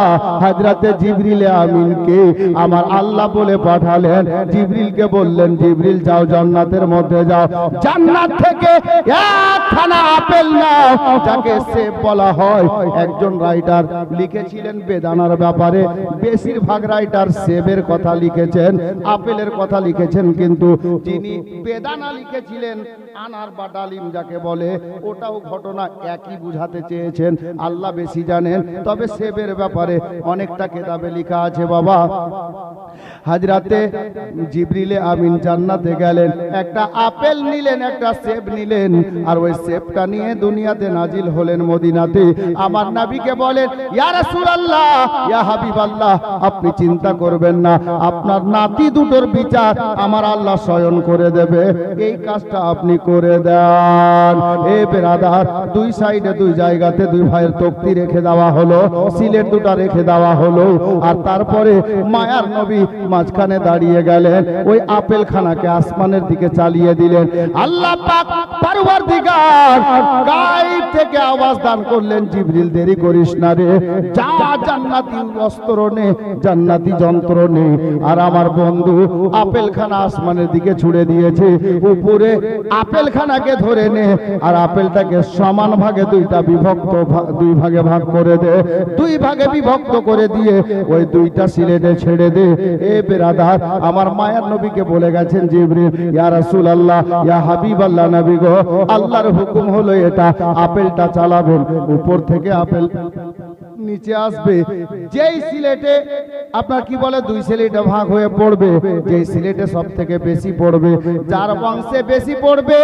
হযরতে জিবরিল আমিনকে আমার আল্লাহ বলে পাঠালেন। জিবরিলকে বললেন, জিবরিল যাও জান্নাতের মধ্যে যাও, জান্নাত থেকে একখানা আপেল নাও, যাকে সেব বলা হয়। একজন রাইটার লিখেছিলেন বেদানার ব্যাপারে, বেশিরভাগ রাইটার সেবের কথা লিখেছেন, আপেলের কথা লিখেছেন, কিন্তু যিনি বেদানা লিখেছিলেন আনার বা ডালিম যাকে বলে, ওটাও ঘটনা একই বুঝাতে চেয়েছেন, আল্লাহ বেশি জানেন। তবে সেবের ব্যাপারে অনেকটা কিতাবে লেখা আছে বাবা। হযরতে জিবরিল আমিন জান্নাতে গেলেন, একটা আপেল নিলেন, একটা সেব নিলেন, আর ওই সেবটা নিয়ে দুনিয়াতে নাজিল হলেন মদিনাতে। আমার নবীকে বলেন, ইয়া রাসূলুল্লাহ, ইয়া হাবিবাল্লাহ, আপনি চিন্তা করবেন না, আপনার নাতি দুটোর বিচার আমার আল্লাহ স্বয়ং করে দেবে, এই কাজটা আপনি করে দেন। এ বেরাদার, দুই সাইডে দুই জায়গাতে দুই ভাইয়ের তক্তি রেখে দেওয়া হলো, সিলেট দুটা রেখে দেওয়া হলো, আর তারপরে মায়ার নবী মাঝখানে দাঁড়িয়ে গেলেন, ওই আপেল খানাকে আসমানের দিকে চালিয়ে দিলেন। আল্লাহ পাক পরওয়ারদিগার গায়েব থেকে আওয়াজ দান করলেন, জিবরিল দেরি করিস না রে, যা জান্নাতি অস্ত্র নে, জান্নাতি যন্ত্র নে। আর আমার বন্ধু আপেল খানা আসমানের দিকে ছুড়ে দিয়েছে, উপরে আপেল খানাকে ধরে নে, আর আপেলটাকে সমান ভাগে দুই ভাগে ভাগ করে দে, দুই ভাগে বিভক্ত করে দিয়ে ওই দুইটা সিলেটে ছেড়ে দে। এ বেরাদার, আমার মায়ার নবীকে বলে গেছেন জিবরিল, ইয়া রাসূলুল্লাহ, ইয়া হাবিবাল্লাহ, নবী গো, আল্লাহর হুকুম হলো এটা, আপেলটা চালাবেন, উপর থেকে আপেল নিচে আসবে। যেই সিলেটে আপনার কি বলে দুই সিলেটে ভাগ হয়ে পড়বে, যেই সিলেটে সব থেকে বেশি পড়বে, যার বংশে বেশি পড়বে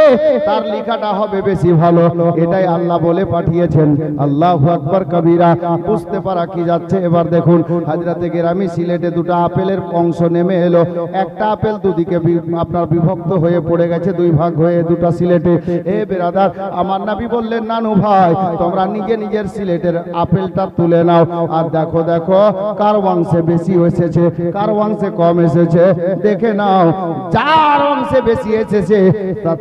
তার লেখাটা হবে বেশি ভালো, এটাই আল্লাহ বলে পাঠিয়েছেন। আল্লাহু আকবার কবীরা। বুঝতে পারা কি যাচ্ছে? এবার দেখুন, হযরতে গেরামি সিলেটে দুটো আপেলের অংশ নেমে এলো, একটা আপেল দুদিকে আপনার বিভক্ত হয়ে পড়ে গেছে, দুই ভাগ হয়ে দুটো সিলেটে। এ বেরাদার, আমার নবী বললেন, নানু ভাই, তোমরা নিজের সিলেটের আপেলটা তুলে নাও, আর দেখো দেখো কার অংশে বেশি এসেছে, কার অংশে কম এসেছে, দেখে নাও। যার অংশে বেশি এসেছে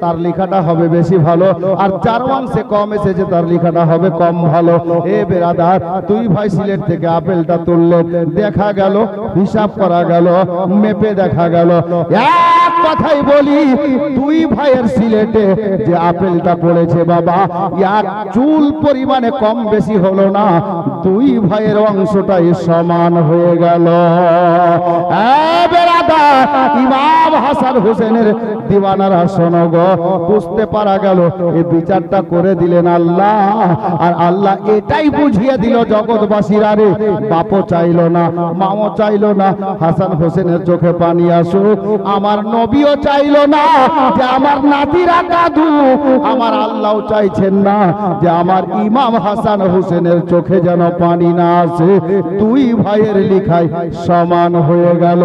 তার লেখাটা হবে বেশি ভালো, আর যার অংশে কম এসেছে তার লেখাটা হবে কম ভালো। এ বেরাদার, দুই ভাই সিলেট থেকে আপেলটা তুললেন, দেখা গেল, হিসাব করা গেল, মেপে দেখা গেল, এক কথাই বলি, দুই ভাইয়ের সিলেটে যে আপেলটা পড়েছে বাবা, এক চুল পরিমাণে কম বেশি হলো না, দুই ভাইয়ের অংশটাই সমান হয়ে গেল। ইমাম হাসান হোসেনের দিওয়ানারা শোনো গো, বুঝতে পারা গেল এই বিচারটা করে দিলেন আল্লাহ। আর আল্লাহ এটাই বুঝিয়ে দিল জগৎবাসীরা, রে বাপও চাইলো না, মাও চাইলো না হাসান হোসেনের চোখে পানি আসুক, আমার নবীও চাইলো না যে আমার নাতিরা কাঁদু, আমার আল্লাহও চাইছেন না যে আমার ইমাম হাসান হোসেনের চোখে যেন পানি না আসে। দুই ভাইয়ের লেখায় সমান হয়ে গেল।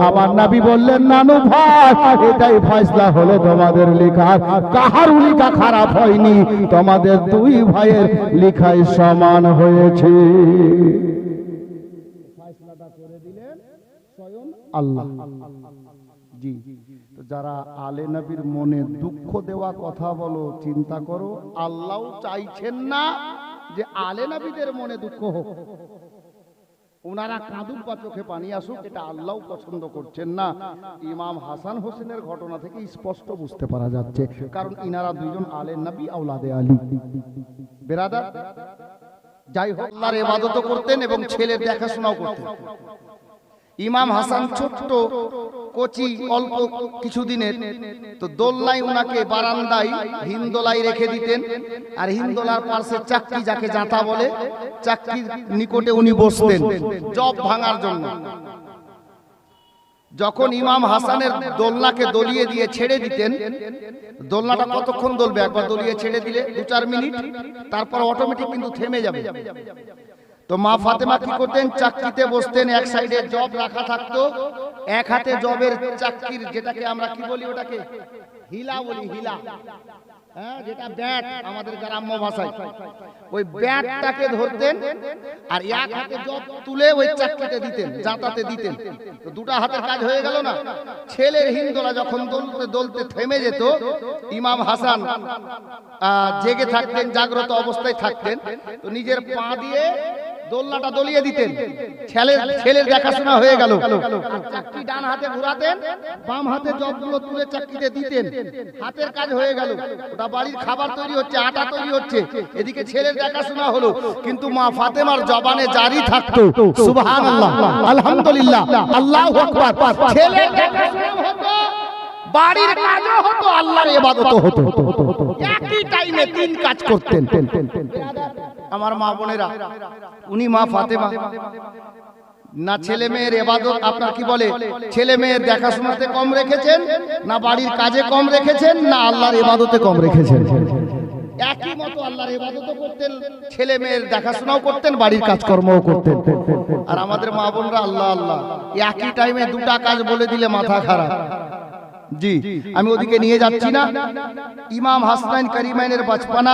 আমার নবী বললেন, নানু ভাই, এটাই ফয়সালা হলো তোমাদের লেখার, কাহারও লেখা খারাপ হয়নি, তোমাদের দুই ভাইয়ের লেখায় সমান হয়েছে। ফয়সালাটা করে দিলেন স্বয়ং আল্লাহ। জি, তো যারা আলে নবীর মনে দুঃখ দেওয়া কথা বলো, চিন্তা করো, আল্লাহ চাইছেন না যে আলে নবীদের মনে দুঃখ হোক, ওনারা কাঁদুক বা চোখে পানি আসুক, এটা আল্লাহ পছন্দ করছেন না। ইমাম হাসান হোসেনের ঘটনা থেকে স্পষ্ট বুঝতে পারা যাচ্ছে, কারণ ইনারা দুইজন আলে নবী আওলাদে আলী। বেরাদার, যাই হোক, আল্লাহর ইবাদত করতেন এবং ছেলের দেখাশোনাও করতেন। ইমাম হাসান ছোট্ট কোচি, অল্প কিছুদিনের, তো দোলনায় উনাকে বারান্দায় হিন্দোলায় রেখে দিতেন, আর হিন্দোলার পাশে চাকরি, যাকে জাতা বলে, চাকরির নিকটে উনি বসতেন জব ভাঙার জন্য। যখন ইমাম হাসানের দোলনাকে দলিয়ে দিয়ে ছেড়ে দিতেন, দোলনাটা কতক্ষণ দোলবে, একবার দলিয়ে ছেড়ে দিলে 2-4 মিনিট, তারপর অটোমেটিক কিন্তু থেমে যাবে। তো মা ফাতেমা কি করতেন, চাকরিতে বসতেন, এক সাইডে জব রাখা থাকতো, এক হাতে জবের চাকরির, যেটাকে আমরা কি বলি, ওটাকে হিলা বলি, হিলা, হ্যাঁ, যেটা ব্যাট আমাদের গ্রাম্য ভাষায়, ওই ব্যাটটাকে ধরতেন, আর এক হাতে জব তুলে ওই চাকরিতে দিতেন, জাতাতে দিতেন। তো দুটো হাতের কাজ হয়ে গেল না। ছেলের হিন্দোলা যখন দোলতে দোলতে থেমে যেত, ইমাম হাসান জেগে থাকতেন, জাগ্রত অবস্থায় থাকতেন, তো নিজের পা দিয়ে দোলনাটা দলিয়ে দিতেন, ছেলের দেখাশোনা হয়ে গেল। চাকরি ডান হাতে ঘোরাতেন, বাম হাতে জবগুলো তুলে চাকরিতে দিতেন, হাতের কাজ হয়ে গেল। ওটা বাড়ির খাবার তৈরি হচ্ছে, আটা তৈরি হচ্ছে, এদিকে ছেলের দেখাশোনা হলো। কিন্তু মা ফাতেমার জবানে জারি থাকতো সুবহানাল্লাহ, আলহামদুলিল্লাহ, আল্লাহু আকবার। ছেলের দেখাশোনা হতো, বাড়ির কাজও হতো, আল্লাহর ইবাদতও হতো। একই টাইমে তিন কাজ করতেন আমার মা বোনেরা। উনি মা ফাতেমা না ছেলে মেয়ের ইবাদত, আপনার কি বলে, ছেলে মেয়ের দেখাশোনাতে কম রেখেছেন, না বাড়ির কাজে কম রেখেছেন, না আল্লাহর ইবাদতে কম রেখেছেন? একই মতো আল্লাহর ইবাদতও করতেন, ছেলে মেয়ের দেখাশোনাও করতেন, বাড়ির কাজকর্মও করতেন। আর আমাদের মা বোনরা আল্লাহ আল্লাহ, একই টাইমে দুটা কাজ বলে দিলে মাথা খারাপ। জি, আমি ওদিকে নিয়ে যাচ্ছি না। ইমাম হাসনাইন কারিমাইনের বাচপানা,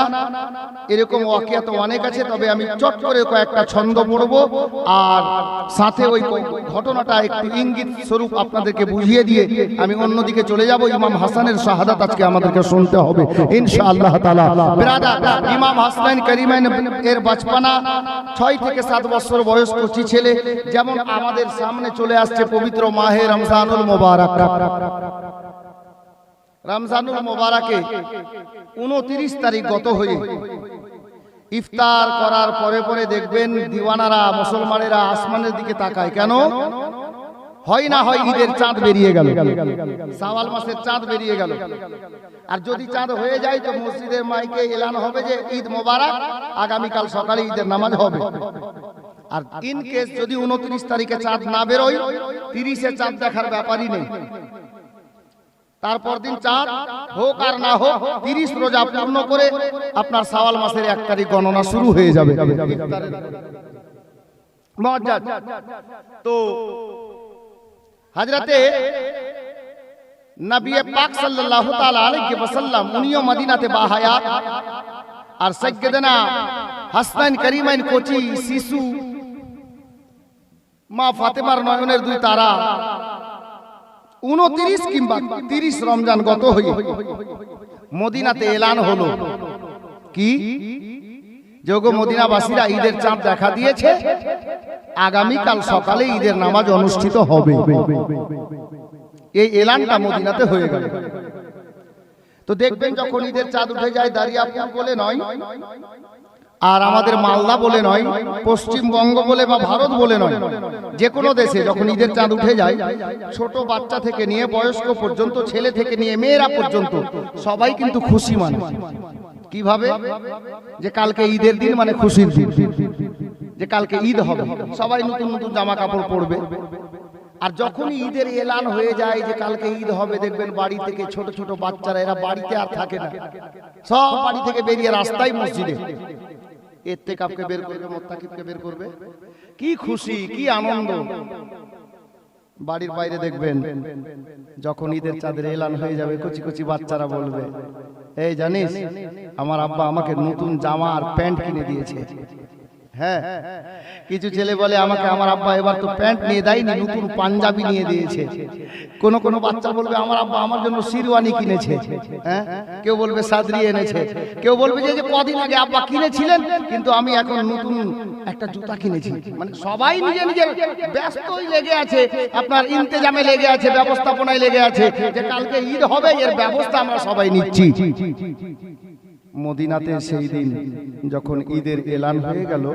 এরকম ওয়াকিয়া তো অনেক আছে, তবে আমি চট করে কয়েকটা ছন্দ পড়ব আর সাথে ওই ঘটনাটা একটু ইঙ্গিত স্বরূপ আপনাদেরকে বুঝিয়ে দিয়ে আমি অন্যদিকে চলে যাব। ইমাম হাসানের শাহাদাত আজকে আমাদেরকে শুনতে হবে ইনশাআল্লাহ তাআলা। ব্রাদার, ইমাম হাসনাইন কারিমাইন এর বাচপানা 6 থেকে 7 বছর বয়স কচি ছেলে। যেমন আমাদের সামনে চলে আসছে পবিত্র মাহে রমজানুল মোবারক। রমজানুল মোবারকে 29 তারিখ গত হয়ে ইফতার করার পরে পরে দেখবেন দিওয়ানারা, মুসলমানেরা আসমানের দিকে তাকায়। কেন হয় না হয় ঈদের চাঁদ বেরিয়ে গেল, শাওয়াল মাসের চাঁদ বেরিয়ে গেল। আর যদি চাঁদ হয়ে যায় তো মসজিদের মাইকে এলান হবে যে ঈদ মোবারক, আগামীকাল সকালে ঈদের নামাজ হবে। আর ইন কেস যদি 29 তারিখে চাঁদ না বেরোয়, 30-এ চাঁদ দেখার ব্যাপারই নেই। তারপর দিন চাঁদ হোক আর না হোক 30 রোজা পূর্ণ করে আপনার শাওয়াল মাসের 1 তারিখ গণনা শুরু হয়ে যাবে। তো হযরতে নবী পাক সাল্লাল্লাহু তাআলা আলাইহি ওয়াসাল্লাম উনিও মদিনাতে বাহায়াত, আর সাইয়্যিদানা হাসনাইন কারিমাইন কোচি শিশু মা ফাতেমার নয়নের দুই তারা 29 কিংবা 30 রমজান গত হয়ে মদিনাতে এলান হলো কি, যোগ মদিনাবাসীরা ঈদের চাঁদ দেখা দিয়েছে, আগামীকাল সকালে ঈদের নামাজ অনুষ্ঠিত হবে। এই এলানটা মদিনাতে হয়ে গেল। তো দেখবেন যখন ঈদের চাঁদ উঠে যায়, দারিয়াপুর বলে নয়, আর আমাদের মালদা বলে নয়, পশ্চিমবঙ্গ বলে বা ভারত বলে নয়, যে কোনো দেশে যখন ঈদের চাঁদ উঠে যায়, ছোট বাচ্চা থেকে নিয়ে বয়স্ক পর্যন্ত, ছেলে থেকে নিয়ে মেয়েরা পর্যন্ত সবাই কিন্তু খুশি মানে। কিভাবে? যে কালকে ঈদের দিন মানে খুশির দিন, যে কালকে ঈদ হবে, সবাই নতুন নতুন জামা কাপড় পরবে। আর যখনই ঈদের এলান হয়ে যায় যে কালকে ঈদ হবে, দেখবেন বাড়ি থেকে ছোট ছোট বাচ্চারা, এরা বাড়িতে আর থাকে না, সব বাড়ি থেকে বেরিয়ে রাস্তায় মসজিদে ইত্তেকাফকে বের করবে, মুত্তাকিবকে বের করবে। কি খুশি, কি আনন্দ। বাড়ির বাইরে দেখবেন যখন ঈদের চাঁদের এলান হয়ে যাবে, কচি কচি বাচ্চারা বলবে, এই জানিস আমার আব্বা আমাকে নতুন জামা আর প্যান্ট কিনে দিয়েছে। হ্যাঁ, কিছু ছেলে বলে আমাকে আমার আব্বা এবার তো প্যান্ট নিয়ে দেয়নি, নতুন পাঞ্জাবি নিয়ে দিয়েছে। কোন কোন বাচ্চা বলবে আমার আব্বা আমার জন্য শিরওয়ানি কিনেছে। হ্যাঁ, কেউ বলবে সাদরি এনেছে, কেউ বলবে যে কদিন আগে আব্বা কিনেছিলেন কিন্তু আমি এখন নতুন একটা জুতা কিনেছি। মানে সবাই নিজের নিজের ব্যস্তই লেগে আছে, আপনার ইন্তেজামে লেগে আছে, ব্যবস্থাপনায় লেগে আছে যে কালকে ঈদ হবে, এর ব্যবস্থা আমরা সবাই নিচ্ছি। মদিনাতে সেই দিন যখন ঈদের এলান হয়ে গেল,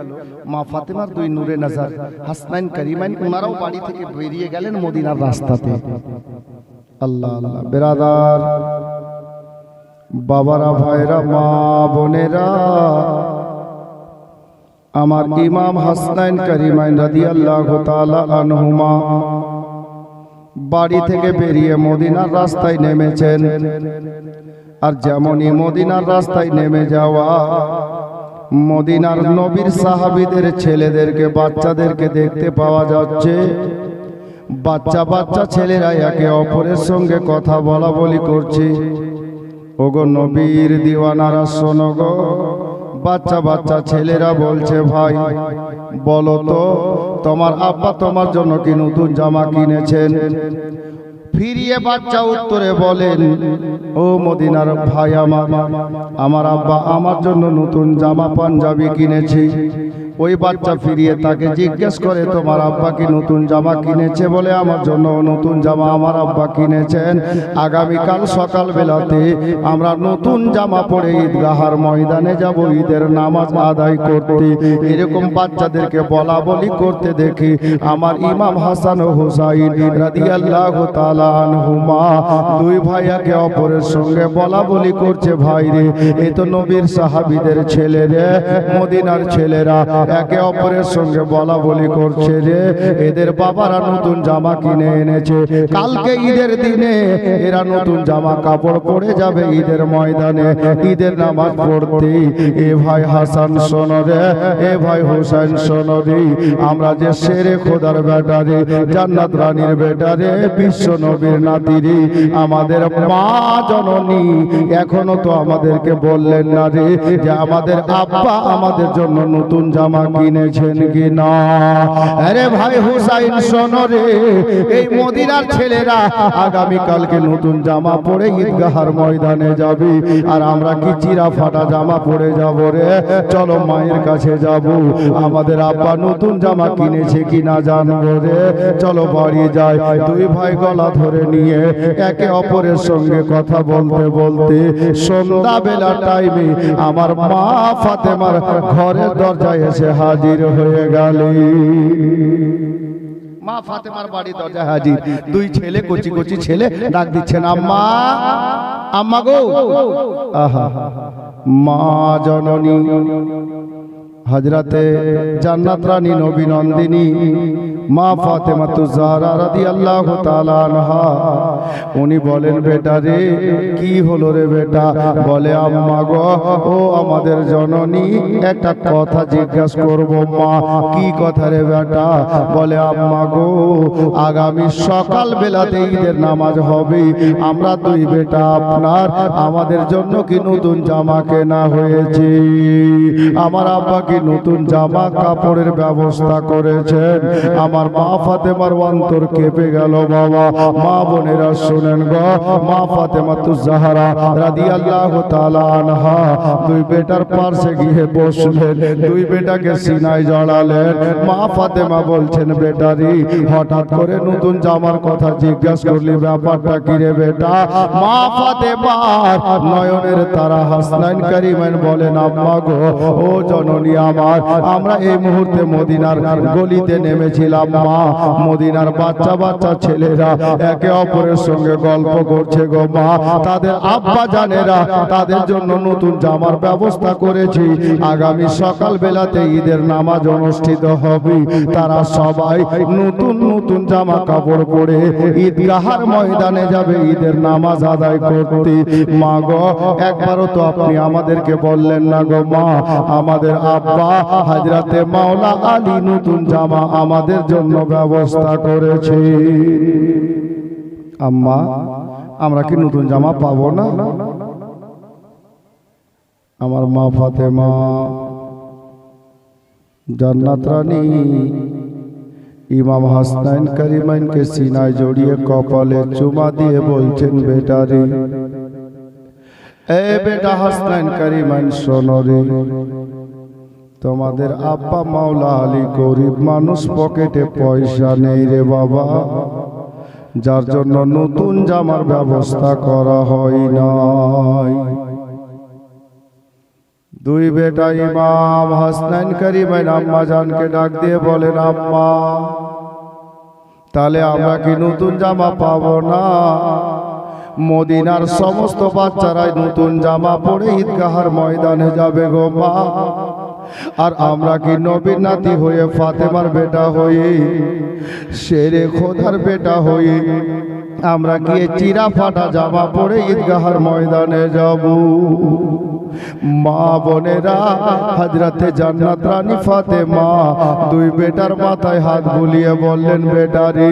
মা ফাতেমার দুই নূরে নজর হাসনাইন কারিমাইন ওনারাও বাড়ি থেকে বেরিয়ে গেলেন মদিনার রাস্তাতে। আল্লাহ আল্লাহ। বেরাদার, বাবারা, ভাইরা, মা বোনেরা, আমার ইমাম হাসনাইন কারিমাইন রাদিয়াল্লাহু তাআলা আনহুমা বাড়ি থেকে বেরিয়ে মদিনার রাস্তায় নেমেছেন। আর যেমনই মদিনার রাস্তায় নেমে যাওয়া, মদিনার নবীর সাহাবীদের ছেলেদেরকে, বাচ্চাদেরকে দেখতে পাওয়া যাচ্ছে। বাচ্চা বাচ্চা ছেলেরা একে অপরের সঙ্গে কথা বলা বলি করছে। ওগো নবীর দিওয়ানারা শোনো গো, বাচ্চা বাচ্চা ছেলেরা বলছে, ভাই বলো তো তোমার আব্বা তোমার জন্য কি নতুন জামা কিনেছেন? ফিরিয়ে বাচ্চা উত্তরে বলেন, ও মদিনার ভাই আমার আব্বা আমার জন্য নতুন জামা পাঞ্জাবি কিনেছি। ওই বাচ্চা ফিরিয়ে তাকে জিজ্ঞেস করে, তোমার আব্বা কি নতুন জামা কিনেছে? বলে, আমার জন্য নতুন জামা আমার আব্বা কিনেছেন। আগামীকাল সকাল বেলাতে আমরা নতুন জামা পরে ঈদগাহার ময়দানে যাব ঈদের নামাজ আদায় করতে। এরকম বাচ্চাদেরকে বলা বলি করতে দেখি আমার ইমাম হাসান ও হুসাইন রাদিয়াল্লাহু তাআলা আনহুমা দুই ভাই একে অপরের সঙ্গে বলা বলি করছে, ভাই রে, এ তো নবীর সাহাবীদের ছেলে রে, মদিনার ছেলেরা একে অপরের সঙ্গে বলা বলি করছে রে, এদের বাবারা নতুন জামা কিনে এনেছে, কালকে ঈদের দিনে এরা নতুন জামা কাপড় পরে যাবে ঈদের ময়দানে ঈদের নামাজ পড়তে। এ ভাই হাসান শোনো রে, এ ভাই হুসাইন শোনো রে, আমরা যে শেরে খোদার বেটা রে, জান্নাত রানীর বেটা রে, বিশ্ব নবীর নাতি রে, আমাদের মা জননী এখনো তো আমাদেরকে বললেন না রে যে আমাদের আব্বা আমাদের জন্য নতুন জামা কিনেছেন কি না। আরে ভাই হুসাইন শোনো রে, এই মদিনার ছেলেরা আগামী কালকে নতুন জামা পরে ঈদগাহার ময়দানে যাবে, আর আমরা কি চিরা ফাটা জামা পরে যাব রে? চলো মায়ের কাছে যাব, আমাদের আব্বা নতুন জামা কিনেছে কিনা জানবো রে। চলো বাড়ি যাই। দুই ভাই গলা ধরে নিয়ে একে অপরের সঙ্গে কথা বলতে বলতে সন্ধ্যা বেলা টাইমে আমার মা ফাতেমার ঘরের দরজায় এসে হাজির হয়ে গেল। মা ফাতেমার বাড়ি দরজায় হাজির, দুই ছেলে, কচি কচি ছেলে ডাক দিচ্ছেন, আম্মা, আম্মা গো। আহা, মা জননী হযরতে জান্নাত রানী নবী নন্দিনী মা ফাতেমাতুজ জাহরা রাদিয়াল্লাহু তাআলা আনহা, উনি বলেন, বেটা রে, কি হলো রে বেটা? বলে, আম্মা গো, ও আমাদের জননী, একটা কথা জিজ্ঞাসা করব মা। কি কথা রে বেটা? বলে, আম্মা গো, আগামী সকাল বেলাতে ঈদের নামাজ হবে, আমরা দুই বেটা আপনার, আমাদের জন্য কি নতুন জামা কেনা হয়েছে? আমার আব্বা কি নতুন জামা কাপড়ের ব্যবস্থা করেছেন? আমার মা ফাতেমার অন্তর কেঁপে গেল বাবা। মা বোনেরা শুনেন গো, মা ফাতেমাতুজ জাহরা রাদিয়াল্লাহু তাআলা আনহা দুই বেটার পাশে গিয়ে বসলেন, দুই বেটাকে সিনায় জড়ালেন। মা ফাতেমা বলছেন, বেটারি, হঠাৎ করে নতুন জামার কথা জিজ্ঞাসা করলি, ব্যাপারটা কি রে বেটা? মা ফাতেমার নয়নের তারা হাসনাইন কারিমাইন বলেন, আম্মা গো, ও জননী আমার, আমরা এই মুহূর্তে মদিনার গলিতে নেমেছিলাম মা। মদিনার বাচ্চা বাচ্চা ছেলেরা একে অপরের সঙ্গে গল্প করছে গো মা। তাদের আব্বা জানেরা তাদের জন্য নতুন জামার ব্যবস্থা করেছি, আগামী সকাল বেলাতে ঈদের নামাজ অনুষ্ঠিত হবে, তারা সবাই নতুন নতুন জামা কাপড় পরে ঈদগাহার ময়দানে যাবে ঈদের নামাজ আদায় করতে। মা গো, একবারও তো আপনি আমাদেরকে বললেন না গো মা, আমাদের আব্বা হযরতে মাওলা আলী নতুন জামা আমাদের জন্য ব্যবস্থা করেছে। আম্মা, আমরা কি নতুন জামা পাবো না? আমার মা ফাতেমা জান্নাত রানী ইমাম হাসনাইন কারিমাইনকে সিনায় জড়িয়ে কপালে চুমা দিয়ে বলছেন, বেটা রে, এ বেটা হাসনাইন কারিমাইন শোনো রে, তোমাদের আব্বা মাওলা আলী গরিব মানুষ, পকেটে পয়সা নেই রে বাবা, যার জন্য নতুন জামার ব্যবস্থা করা হয় নাই। দুই বেটা ইমাম হাসনাইন কারিমাইন আম্মা জানকে ডাক দিয়ে বলেন, আম্মা, তাহলে আমরা কি নতুন জামা পাবো না? মদিনার সমস্ত বাচ্চারাই নতুন জামা পরে ঈদগাহার ময়দানে যাবে গো মা, আর আমরা কি নবীর নাতি হয়ে, ফাতেমার বেটা হয়ে, শেরে খোদার বেটা হয়ে আমরা কি চিরা ফাটা জামা পরে ঈদগাহার ময়দানে যাব? মা বোনেরা, হযরতে জান্নাত রানী ফাতেমা দুই বেটার মাথায় হাত বুলিয়ে বললেন, বেটা রে,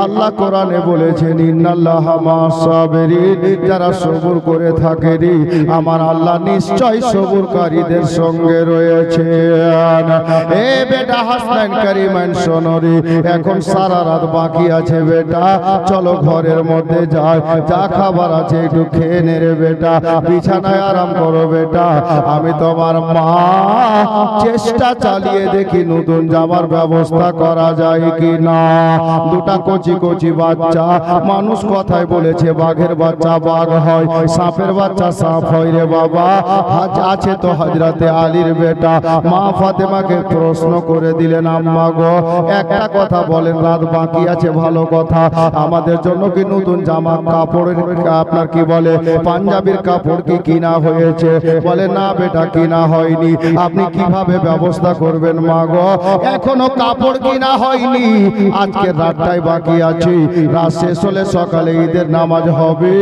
আল্লাহ কোরআনে বলেছেন, ইন্নাল্লাহা মা'আস সাবিরিন, যারা সবুর করে থাকে রে, আমার আল্লাহ নিশ্চয় সবুরকারীদের সঙ্গে রয়েছেন। এ বেটা হাসনাইন কারিমাইন শোনো রে, এখন সারা রাত বাকি আছে বেটা, চলো ঘরের মধ্যে যাই, যা খাবার আছে একটু খেয়ে নে রে বেটা, বিছানায় আরাম করো বেটা। বেটা আমি তোমার মা চেষ্টা চালিয়ে দেখি নতুন জামার ব্যবস্থা করা যায় কি না। দুটা কচি কচি বাচ্চা, মানুষ কথায় বলেছে বাঘের বাচ্চা বাঘ হয়, সাপের বাচ্চা সাপ হয় রে বাবা। হাজ আছে তো হযরতে আলীর বেটা। মা ফাতেমাকে প্রশ্ন করে দিলেন, আম্মা গো একটা কথা বলেন, রাত বাকি আছে, ভালো কথা, আমাদের জন্য কি নতুন জামা কাপড়ের আপনার কি বলে পাঞ্জাবির কাপড় কি কিনা হয়েছে? বলে না বেটা কিনা হয়নি। আপনি কিভাবে ব্যবস্থা করবেন মা গো? এখনো কাপড় কিনা হয়নি, আজকে রাতটাই বাকি আছে, রাত শেষ হলে সকালে ঈদের নামাজ হবে।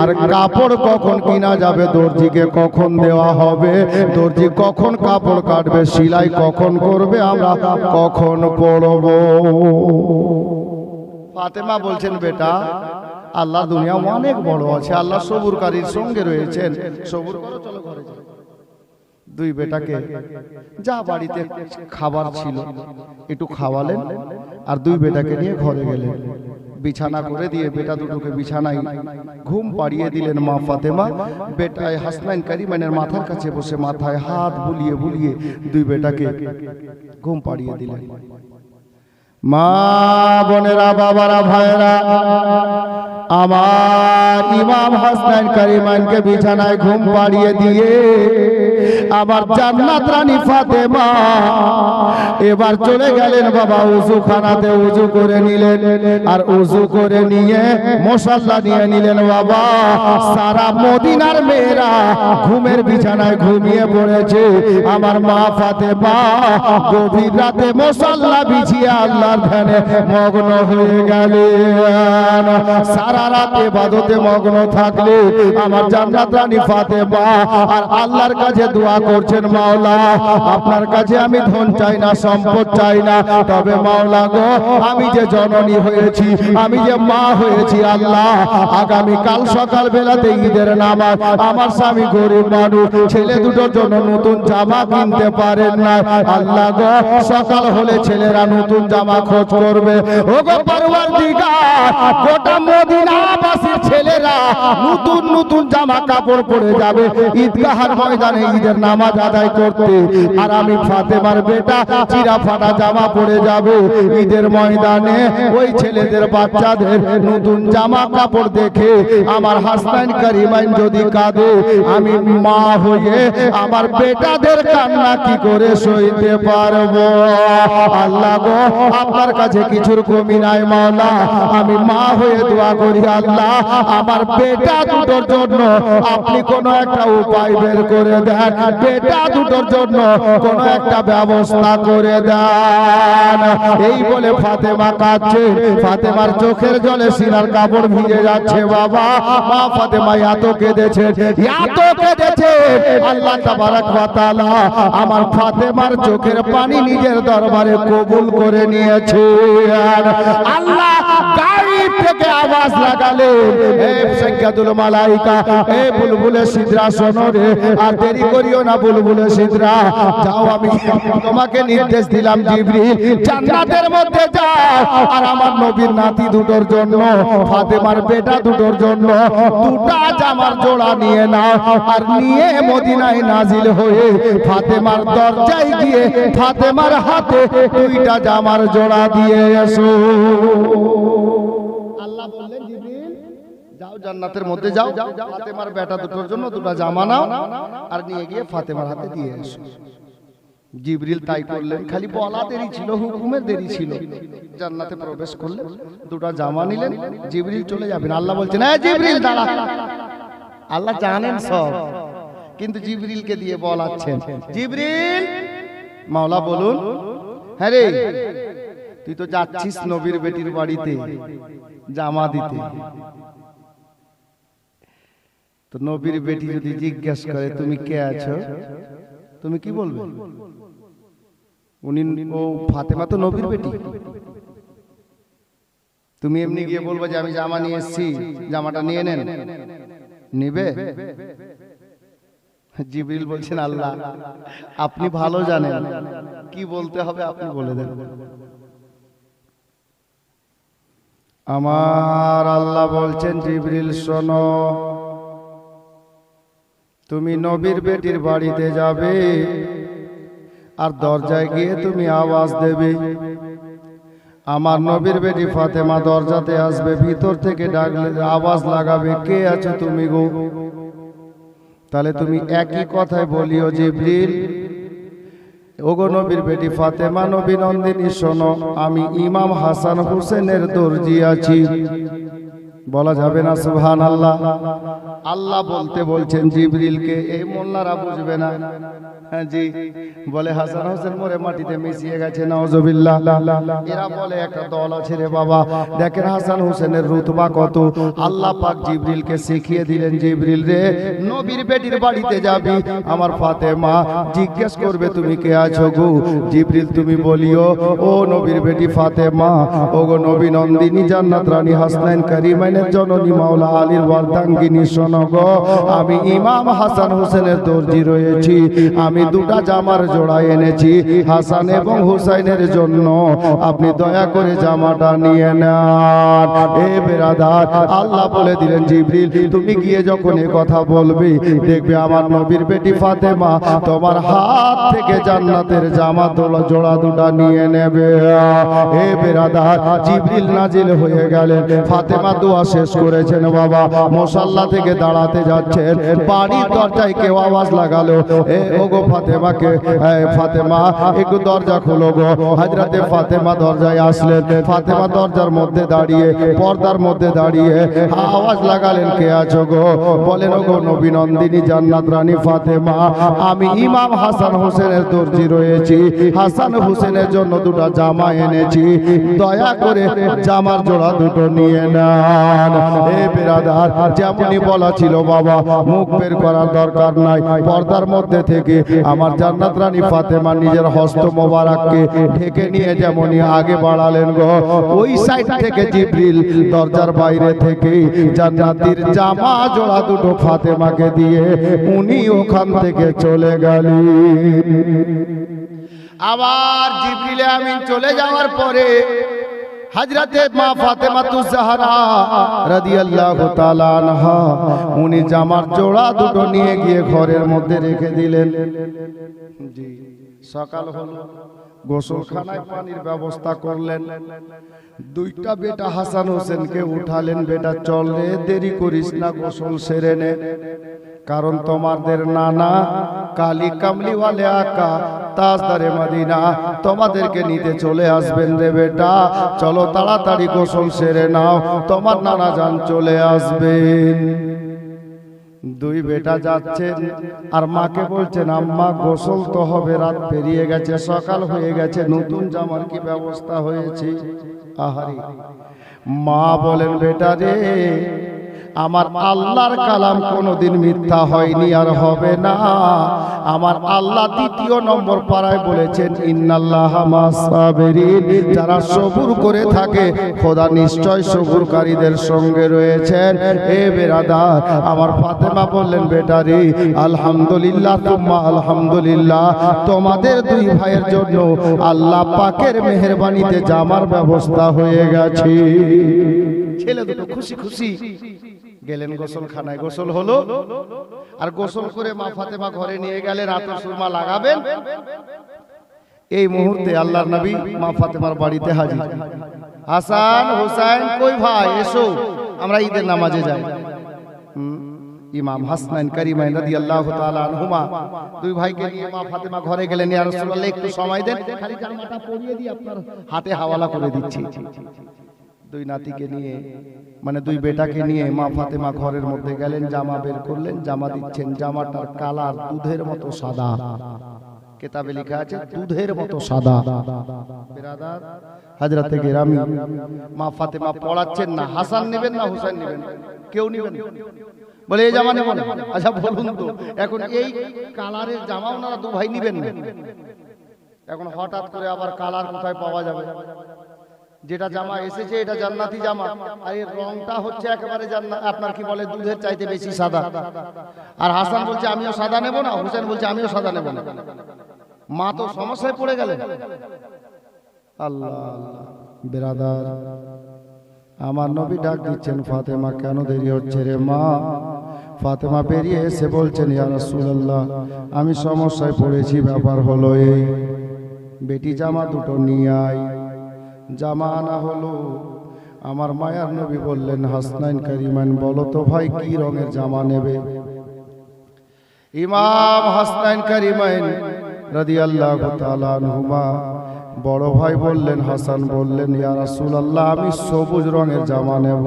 আর কাপড় কখন কিনা যাবে, দর্জিকে কখন দেওয়া হবে, দর্জি কখন কাপড় কাটবে, সেলাই কখন করবে, আমরা কখন পরব? ফাতেমা বলছেন বেটা আল্লাহ দুনিয়া অনেক বড় আছে, আল্লাহ সবুরকারীর সঙ্গে রয়েছেন, সবুর করো, চলো ঘরে যাও। দুই বেটাকে যা বাড়িতে খাবার ছিল একটু খাওয়ালেন, আর দুই বেটাকে নিয়ে ঘরে গেলেন। বিছানা করে দিয়ে বেটা দুটোকে বিছানায় ঘুম পাড়িয়ে দিলেন মা ফাতেমা। বেটায় হাসনাইন কারিমানের মাথার কাছে বসে মাথায় হাত বুলিয়ে বুলিয়ে দুই বেটাকে ঘুম পাড়িয়ে দিলেন। মা বোনেরা, বাবারা, ভাইরা, আমার ইমাম হাসনাইন কারিমানকে বিছানায় ঘুম পাড়িয়ে দিয়ে আমার জান্নাত রানী ফাতেমা এবার চলে গেলেন বাবা উযুখানাতে, উযু করে নিলেন, আর উযু করে নিয়ে মুসাল্লা নিয়ে নিলেন বাবা। সারা মদিনার মেয়েরা ঘুমের বিছানায় ঘুমিয়ে পড়েছে, আমার মা ফাতেমা গভীর রাতে মুসাল্লা বিছিয়ে আল্লাহর ধ্যানে মগ্ন হয়ে গেলেন। সারা রাত ইবাদতে মগ্ন থাকলে আমার জান্নাত রানী ফাতেমা আর আল্লাহর কাছে দোয়া করছেন, মাওলা আপনার কাছে আমি ধন চাই না, সম্পদ চাই না, তবে মাওলা গো আমি যে জননী হয়েছি, আমি যে মা হয়েছি, আল্লাহ আগামী কাল সকাল বেলাতে ঈদের নামাজ, আমার স্বামী গরিব মানুষ, ছেলে দুটোর জন্য নতুন জামা কিনতে পারেন না, আল্লাহ গো সকাল হলে ছেলেরা নতুন জামা খোঁজ করবে, ও গো পরওয়ারদিগার গোটা মদিনাবাসীর ছেলেরা নতুন নতুন জামা কাপড় পরে যাবে ঈদগাহের ময়দানে ঈদের নামাজ আদায় করতে, আর আমি ফাতেমার বেটা চিরা ফাটা জামা পরে যাবে ঈদের ময়দানে। ওই ছেলেদের বাচ্চাদের নতুন জামা কাপড় দেখে আমার হাসনাইন কারিমাইন যদি কাঁদে, আমি মা হয়ে আমার বেটাদের কান্না কি করে সইতে পারবো? আল্লাহ গো আপনার কাছে কিছুর কমি নাই মাওলা, আমি মা হয়ে দোয়া করি, আল্লাহ আমার বেটা দুটোর জন্য আপনি কোনো একটা উপায় বের করে দেন, বেটা দুটোর জন্য কোনো একটা ব্যবস্থা করে দেন। এই বলে ফাতেমা কাঁদছে, ফাতেমার চোখের জলে সিনার কাপড় ভিজে যাচ্ছে বাবা। মা ফাতেমা এত কেঁদেছে, এত কেঁদেছে, আল্লাহ তাবারক ওয়া তাআলা আমার ফাতেমার চোখের পানি নিজের দরবারে কবুল করে নিয়েছে। আল্লাহ গায়ব থেকে আওয়াজ লাগালেন, হে সাইয়্যিদুল মালাইকা, হে বুলবুলে সিদরা শোনো রে, আর দেরি করিও না বুলবুলে সিদরা, যাও আমি তোমাকে নির্দেশ দিলাম জিবরিল জান্নাতের মধ্যে যাও, আর আমার নবীর নাতি দুটোর জন্য, ফাতেমার বেটা দুটোর জন্য দুটা জামার জোড়া নিয়ে নাও, আর নিয়ে মদিনায় নাজিল হয়ে ফাতেমার দরজায় গিয়ে ফাতেমার হাতে দুইটা জামার জোড়া দিয়ে এসো। আল্লাহ বললেন জিবরিল যাও জান্নাতের মধ্যে যাও, ফাতেমার বেটা দুটোর জন্য দুটো জামা নাও, আর নিয়ে গিয়ে ফাতেমার হাতে দিয়ে এসো। জিবরিল তাই করলেন, খালি বলা দেরি ছিল, হুকুমের দেরি ছিল। জান্নাতে প্রবেশ করলেন, দুটো জামা নিলেন, জিবরিল চলে যাবেন। আল্লাহ বলছেন, এই জিবরিল দাঁড়া। আল্লাহ জানেন সব, কিন্তু জিবরিলকে দিয়ে বলাচ্ছেন, জিবরিল মাওলা বলুন, হ্যাঁ রে তুই তো যাচ্ছিস নবীর বেটির বাড়িতে জামা দিতে, তো নবীর বেটি যদি জিজ্ঞেস করে তুমি কে আছো, তুমি কি বলবে? উনি ও ফাতেমা তো নবীর বেটি, তুমি এমনি গিয়ে বলবে যে আমি জামা নিয়ে এসেছি, জামাটা নিয়ে নেন, নিবে? জিবরিল বলছেন, আল্লাহ আপনি ভালো জানেন কি বলতে হবে, আপনি বলে দেন। আমার আল্লাহ বলছেন, জিবরিল শোনো, তুমি নবীর বেটির বাড়িতে যাবে আর দরজায় গিয়ে তুমি আওয়াজ দেবে। আমার নবীর বেটি ফাতেমা দরজাতে আসবে, ভিতর থেকে ডাকলে আওয়াজ লাগাবে, কে আছো তুমি গো? তাহলে তুমি একই কথায় বলিও, জিবরিল, ওগো নবীর বেটি ফাতেমা, নবী নন্দিনী শোনো, আমি ইমাম হাসান হুসেনের দর্জি আছি। বলা যাবে না সুবহানাল্লাহ? আল্লাহ বলতে বলছেন জিবরিলকে, এই মোল্লারা বুঝবে না। হ্যাঁ জি, বলে হাসান হোসেন মরে মাটিতে মিশিয়ে গেছে, নাউজুবিল্লাহ। এরা বলে একটা দল আছে রে বাবা। দেখেন হাসান হোসেনের রুতবা কত। আল্লাহ পাক জিবরিলকে শিখিয়ে দিলেন, জিবরিল রে, নবীর বেটির বাড়িতে যাবি, আমার ফাতেমা জিজ্ঞেস করবে তুমি কে আছো গো? জিবরিল তুমি বলিও, ও নবীর বেটি ফাতেমা, ও গো নবী নন্দিনী জান্নাত রানী হাসনাইন কারিমাইনের জননী মাওলা আলীর ওয়ার্দাঙ্গিনী শোনো গো, আমি ইমাম হাসান হোসেনের দর্জি রয়েছি, আমি দুটা জামার জোড়া এনেছি হাসান এবং হুসাইনের জন্য, আপনি দয়া করে জামাটা নিয়ে নেন। এ বেরাদার, আল্লাহ বলে দিলেন জিবরিল, তুমি গিয়ে যখন এ কথা বলবে, দেখবে আমার নবীর বেটি ফাতেমা তোমার হাত থেকে জান্নাতের জামা তোলা জোড়া দুটা নিয়ে নেবে। এ বেরাদার, জিবরিল নাজিল হয়ে গেলেন, ফাতেমা দোয়া শেষ করেছেন বাবা, মুসাল্লা থেকে দাঁড়াতে যাচ্ছেন, বাড়ির দরজায় কেউ আওয়াজ লাগালো, এ ওগো ফাতেমাকে, ফাতেমা একটু দরজা খোলো গো। হযরতে ফাতেমা দরজায় আসলেন, ফাতেমা দরজার মধ্যে দাঁড়িয়ে, পর্দার মধ্যে দাঁড়িয়ে আওয়াজ লাগালেন, কে আছো গো? বলেন, ওগো নবী নন্দিনী জান্নাত রানী ফাতেমা, আমি ইমাম হাসান হোসেনের দর্জি রয়েছি, হাসান হোসেনের জন্য দুটো জামা এনেছি, দয়া করে জামার জোড়া দুটো নিয়ে নেন। এ বিরাদার, যেমনই বলা ছিল বাবা, মুখ বের করার দরকার নাই, পর্দার মধ্যে থেকে আমার জান্নাত রানী ফাতেমা নিজের হস্ত মোবারককে ঢেকে নিয়ে যেমনই আগে বাড়ালেন গো, ওই সাইড থেকে জিবরিল দরজার বাইরে থেকে জান্নাতীর জামা জোড়া দুটো ফাতেমাকে দিয়ে উনি ওখান থেকে চলে গেলেন। আবার জিবরিল আমিন চলে যাওয়ার পরে হযরতে মা ফাতেমাতুজ জাহরা রাদিয়াল্লাহু তাআলা আনহা উনি জামার জোড়া দুটো নিয়ে গিয়ে ঘরের মধ্যে রেখে দিলেন। জি, সকাল হলো, গোসলখানায় পানির ব্যবস্থা করলেন, দুইটা বেটা হাসান হোসেনকে উঠালেন, বেটা চল রে, দেরি করিস না, গোসল সেরে নে, কারণ তোমাদের নানা কালী কামলিওয়ালে আকা তাজদারে মদিনা তোমাদেরকে নিতে চলে আসবেন রে বেটা, চলো তাড়াতাড়ি গোসল সেরে নাও, তোমার নানা জান চলে আসবেন। দুই বেটা যাচ্ছেন আর মাকে বলছেন, আম্মা গোসল তো হবে, রাত পেরিয়ে গেছে, সকাল হয়ে গেছে, নতুন জামার কি ব্যবস্থা হয়েছে? আহারে, মা বলেন, বেটা রে, আমার আল্লাহর কালাম কোনোদিন মিথ্যা হয়নি আর হবে না। আমার আল্লাহ দ্বিতীয় নম্বর পারায় বলেছেন, ইন্নাল্লাহা মাস সাবিরিন, যারা সবুর করে থাকে খোদা নিশ্চয় সবুরকারীদের সঙ্গে রয়েছেন। এ বেরাদার, আমার ফাতেমা বললেন, বেটা রে, আলহামদুলিল্লাহ তুম্মা আলহামদুলিল্লাহ, তোমাদের দুই ভাইয়ের জন্য আল্লাহ পাকের মেহেরবানিতে জামার ব্যবস্থা হয়ে গেছে। ছেলে দুটো খুশি খুশি গেলেন গোসলখানায়, গোসল হলো, আর গোসল করে মা ফাতেমা ঘরে নিয়ে গেলেন, আতর সুরমা লাগাবেন। এই মুহূর্তে আল্লাহর নবী মা ফাতেমার বাড়িতে হাজির। হাসান হুসাইন কই ভাই, এসো, আমরা ঈদের নামাজে যাই। ইমাম হাসনাইন কারিমাইন রাদিয়াল্লাহু তাআলা আনহুমা দুই ভাইকে নিয়ে মা ফাতেমা ঘরে গেলেন, ইয়া রাসূলুল্লাহ একটু সময় দেন, খালি জামাটা পরিয়ে দিই, আপনার হাতে হাওয়ালা করে দিচ্ছি। দুই নাতিকে নিয়ে, মানে দুই বেটাকে নিয়ে মা ফাতেমা ঘরের মধ্যে গেলেন, জামা বের করলেন, জামা দিচ্ছেন, জামাটার কালার দুধের মতো সাদা, কিতাবে লেখা আছে দুধের মতো সাদা। বিরাদার হযরতে গেরামি মা ফাতেমা পড়াচ্ছেন না, হাসান নেবেন না হুসাইন নেবেন, কেউ নেবেন, বলে এই জামা নেবেন। আচ্ছা বলুন তো, এখন এই কালারের জামা ওনারা দু ভাই নেবেন না, এখন হঠাৎ করে আবার কালার কোথায় পাওয়া যাবে? যেটা জামা এসেছে এটা জান্নাতি জামা, আর এর রংটা হচ্ছে একেবারে জান্নাত, আপনার কি বলে দুধের চাইতে বেশি সাদা। আর হাসান বলছে আমিও সাদা নেব না, হুসেন বলছে আমিও সাদা নেব না। মা তো সমস্যায় পড়ে গেলেন। আল্লাহ আল্লাহ, বিরাদার, আমার নবী ডাক দিচ্ছেন, ফাতেমা কেন দেরি হচ্ছে রে মা? ফাতেমা বেরিয়ে এসে বলছেন, ইয়া রাসূলুল্লাহ, আমি সমস্যায় পড়েছি, ব্যাপার হলো এই, বেটি জামা দুটো নিয়ে আয়। জামা আনা হলো। আমার মায়ার নবী বললেন, হাসনাইন কারিমাইন, বলো তো ভাই কি রঙের জামা নেবে? ইমাম হাসনাইন কারিমাইন রাদিয়াল্লাহু তাআলা আনহুমা বড় ভাই বললেন, হাসান বললেন, ইয়া রাসূলুল্লাহ, আমি সবুজ রঙের জামা নেব।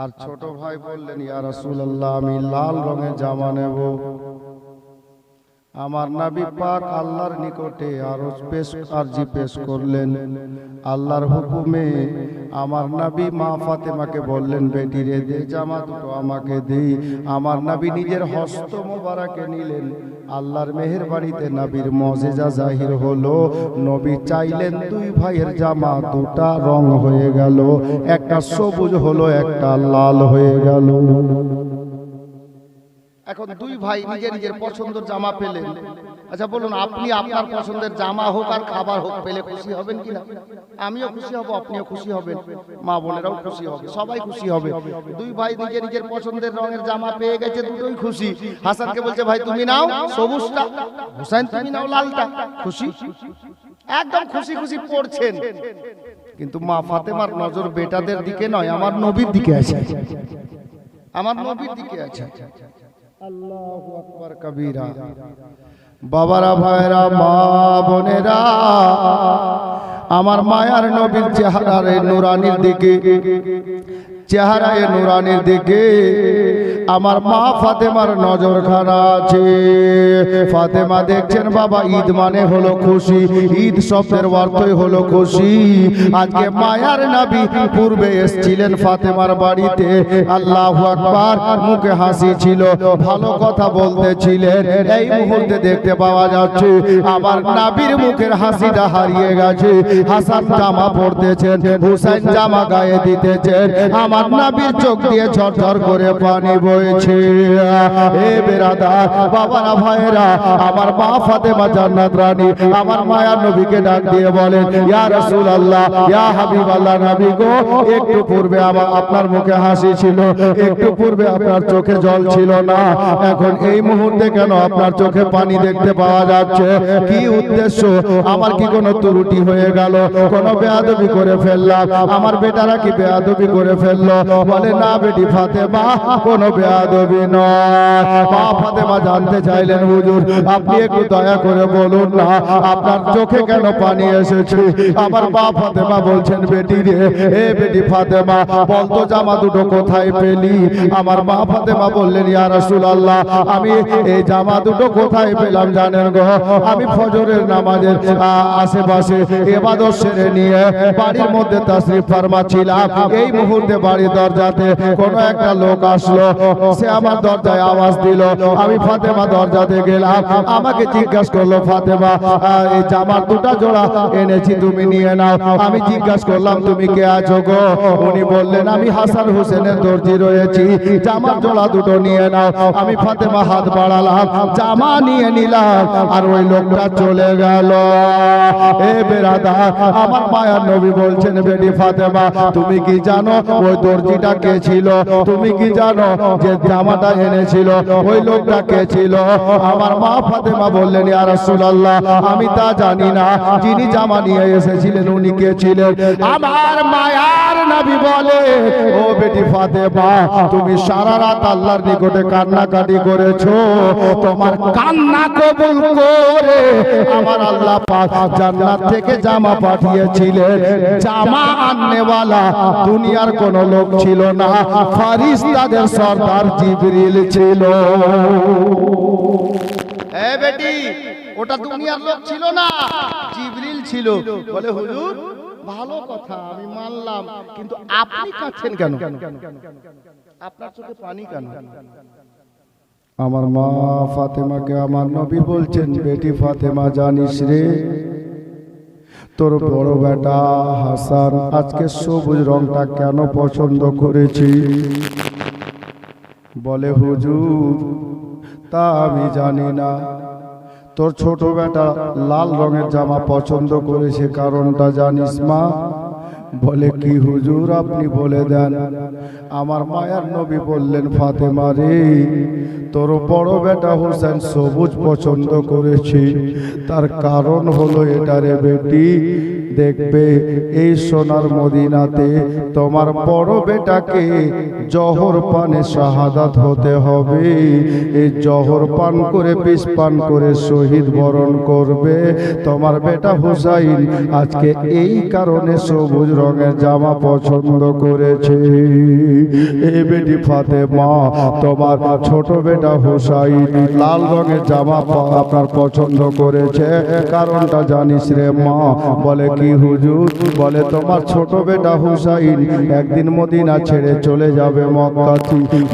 আর ছোট ভাই বললেন, ইয়া রাসূলুল্লাহ, আমি লাল রঙের জামা নেব। আমার নবী পাক আল্লাহর নিকটে আরজি পেশ করলেন। আল্লাহর হুকুমে আমার নবী মা ফাতেমাকে বললেন, বেটি রে, দে জামা দুটো আমাকে দে। আমার নবী নিজের হস্ত মোবারকে নিলেন। আল্লাহর মেহেরবানিতে নবীর মুজিজা জাহির হলো। নবী চাইলেন, দুই ভাইয়ের জামা দুটা রং হয়ে গেল, একটা সবুজ হলো, একটা লাল হয়ে গেল। এখন দুই ভাই নিজের নিজের পছন্দের জামা পেলেন। আচ্ছা বলুন, আপনি আপনার পছন্দের জামা হোক আর খাবার হোক পেলে খুশি হবেন কিনা? আমিও খুশি হব, আপনিও খুশি হবেন, মা বোনেরাও খুশি হবে, সবাই খুশি হবে। দুই ভাই নিজের নিজের পছন্দের রঙের জামা পেয়ে গেছে, দুটোই খুশি। হাসানকে বলছে, ভাই তুমি নাও সবুজটা, হোসেন তুমি নাও লালটা। খুশি, একদম খুশি খুশি পড়ছেন। কিন্তু মা ফাতেমার নজর বেটাদের দিকে নয়, আমার নবীর দিকে আছে, আমার নবীর দিকে আছে। আল্লাহু আকবার কবীরা। বাবারা, ভাইরা, মা বোনেরা, আমার মায়ার নবীর চেহারার নুরানির দিকে, চেহারায় নুরানির দিকে আমার মা ফাতেমার নজরখানা আছে। ফাতেমা দেখছেন, বাবা, ঈদ মানে হলো খুশি, ঈদ শব্দের অর্থই হলো খুশি। আজকে মায়ার নবী পূর্বে এসেছিলেন ফাতেমার বাড়িতে, আল্লাহু আকবার, মুখে হাসি ছিল, ভালো কথা বলতেছিলেন। এই মুহূর্তে দেখতে পাওয়া যাচ্ছে আমার নবীর মুখের হাসিটা হারিয়ে গেছে। হাসান জামা পরতেছেন, হুসাইন জামা গায়ে দিতেছেন, আমার নবীর চোখ দিয়ে ঝরঝর করে পানি বইছে। এ বেরাদার, বাবারা, ভাইরা, আমার মা ফাতেমা জান্নাত রানী আমার মায়ার নবীকে ডাক দিয়ে বলেন, ইয়া রাসূলুল্লাহ, ইয়া হাবিবাল্লাহ, নবী গো, একটু পূর্বে আপনার মুখে হাসি ছিল, একটু পূর্বে আপনার চোখে জল ছিল না, এখন এই মুহূর্তে কেন আপনার চোখে পানি দেখতে পাওয়া যাচ্ছে? কি উদ্দেশ্য? আমার কি কোনো ত্রুটি হয়ে গেল? কোনো বেয়াদবি করে ফেললাম? আমার বেটারা কি বেয়াদবি করে ফেললো? বলে, না বেটি ফাতেমা, কোনো বেয়াদবি নয়। মা ফাতেমা জানতে চাইলেন, হুজুর, আপনি একটু দয়া করে বলুন না, আপনার চোখে কেন পানি এসেছে? আমার মা ফাতেমা বলছেন, বেটি রে, এ বেটি ফাতেমা, বলতো জামা দুটো কোথায় পেলি? আমার মা ফাতেমা বললেন, ইয়া রাসূলুল্লাহ, আমি এই জামা দুটো কোথায় পেলাম জানেন গো? আমি ফজরের নামাজের আশেপাশে ইবাদত সেরে নিয়ে বাড়ির মধ্যে তাশরিফ ফারমা ছিলাম। এই মুহূর্তে বাড়ির দরজাতে কোনো একটা লোক আসলো, সে আমার দরজায় আওয়াজ দিল। আমি ফাতেমা দরজাতে গেলাম, আমাকে জিজ্ঞাসা করলো, ফাতেমা, এই জামার দুটা জোড়া এনেছি, তুমি নিয়ে নাও। আমি জিজ্ঞাসা করলাম, তুমি কে আছো গো? উনি বললেন, আমি হাসান হোসেনের দর্জি রয়েছি, জামার জোড়া দুটো নিয়ে নাও। আমি ফাতেমা হাত বাড়ালাম, জামা নিয়ে নিলাম, আর ওই লোকটা চলে গেল। এ বেরাদার, আমার মায়ার নবী বলছেন, বেটি ফাতেমা, তুমি কি জানো ওই দর্জিটা কে ছিল? তুমি কি জানো যে জামাটা এনেছিল ওই লোকটা কে ছিল? আমার মা ফাতেমা বললেন, ইয়া রাসূলুল্লাহ, আমি তা জানি না, যিনি জামা নিয়ে এসেছিলেন উনি কে ছিলেন? আমার মায়ার নবী বলে, ও বেটি ফাতেমা, তুমি সারা রাত আল্লাহর নিকটে কান্নাকাটি করেছো, তোমার কান্না কবুল করে আমার আল্লাহ পাক জান্নাত থেকে জামা পাঠিয়েছিলেন। জামা আননেওয়ালা দুনিয়ার কোন লোক ছিল না, ফেরেশতাদের সরদার জিবরিল ছিল। এ বেটি, ওটা দুনিয়ার লোক ছিল না, জিবরিল ছিল। বলে, হুজুর, ভালো কথা, আমি মানলাম, কিন্তু আপনি কাঁদছেন কেন? আপনার চোখে পানি কেন? আমার মা ফাতেমাকে আমার নবী বলছেন, বেটি ফাতেমা, জানিস রে, তোর বড় বেটা হাসান আজকে সবুজ রংটা কেন পছন্দ করেছি? বলে, হুজুর, তা আমি জানি না, তোর ছোট বেটা লাল রঙের জামা পছন্দ করেছে, কারণটা জানিস মা? বলে, কি হুজুর, আপনি বলে দেন। আমার মায়ার নবী বললেন, ফাতেমা রে, তোর বড় বেটা হোসেন সবুজ পছন্দ করেছি, তার কারণ হলো এটা রে বেটি, দেখবে এই সোনার মদিনাতে তোমার বড় বেটাকে জহর পানে শাহাদাত হতে হবে। এই জহর পান করে, বিষ পান করে শহীদ বরণ করবে তোমার বেটা হুসাইন। আজকে এই কারণে সবুজ রঙের জামা পছন্দ করেছে। এই বেটি ফাতেমা, তোমার ছোট বেটা হুসাইন লাল রঙের জামা আপনার পছন্দ করেছে, কারণটা জানিস রে মা? বলে কি হুজুর? বলে তোমার ছোট বেটা হুসাইন একদিন মদিনা ছেড়ে চলে যাবে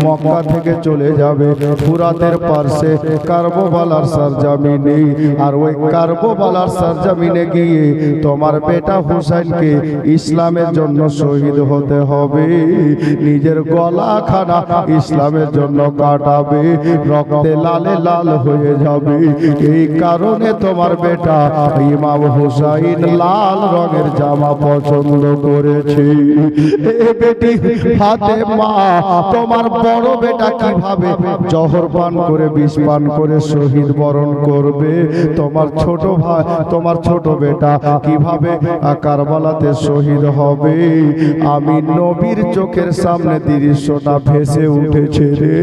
মক্কা থেকে চলে যাবে ফুরাতের পার্শ্বে কারবালার সরজমিনে, আর ওই কারবালার সরজমিনে গিয়ে তোমার বেটা হুসাইনকে ইসলামের জন্য শহীদ হতে হবে। নিজের গলা খানা ইসলামের জন্য কাটাবে, রক্তে লালে লাল হয়ে যাবে। এই কারণে তোমার বেটা ইমাম হুসাইন লাল রঙের জামা পছন্দ করেছে। এ বেটি ফাতেমা, তোমার বড় বেটা কিভাবে জহর পান করে, বিষ পান করে শহীদ বরণ করবে, তোমার ছোট ভাই, তোমার ছোট বেটা কিভাবে কারবালাতে শহীদ হবে, আমি নবীর চোখের সামনে দৃশ্যটা ভেসে উঠেছে রে,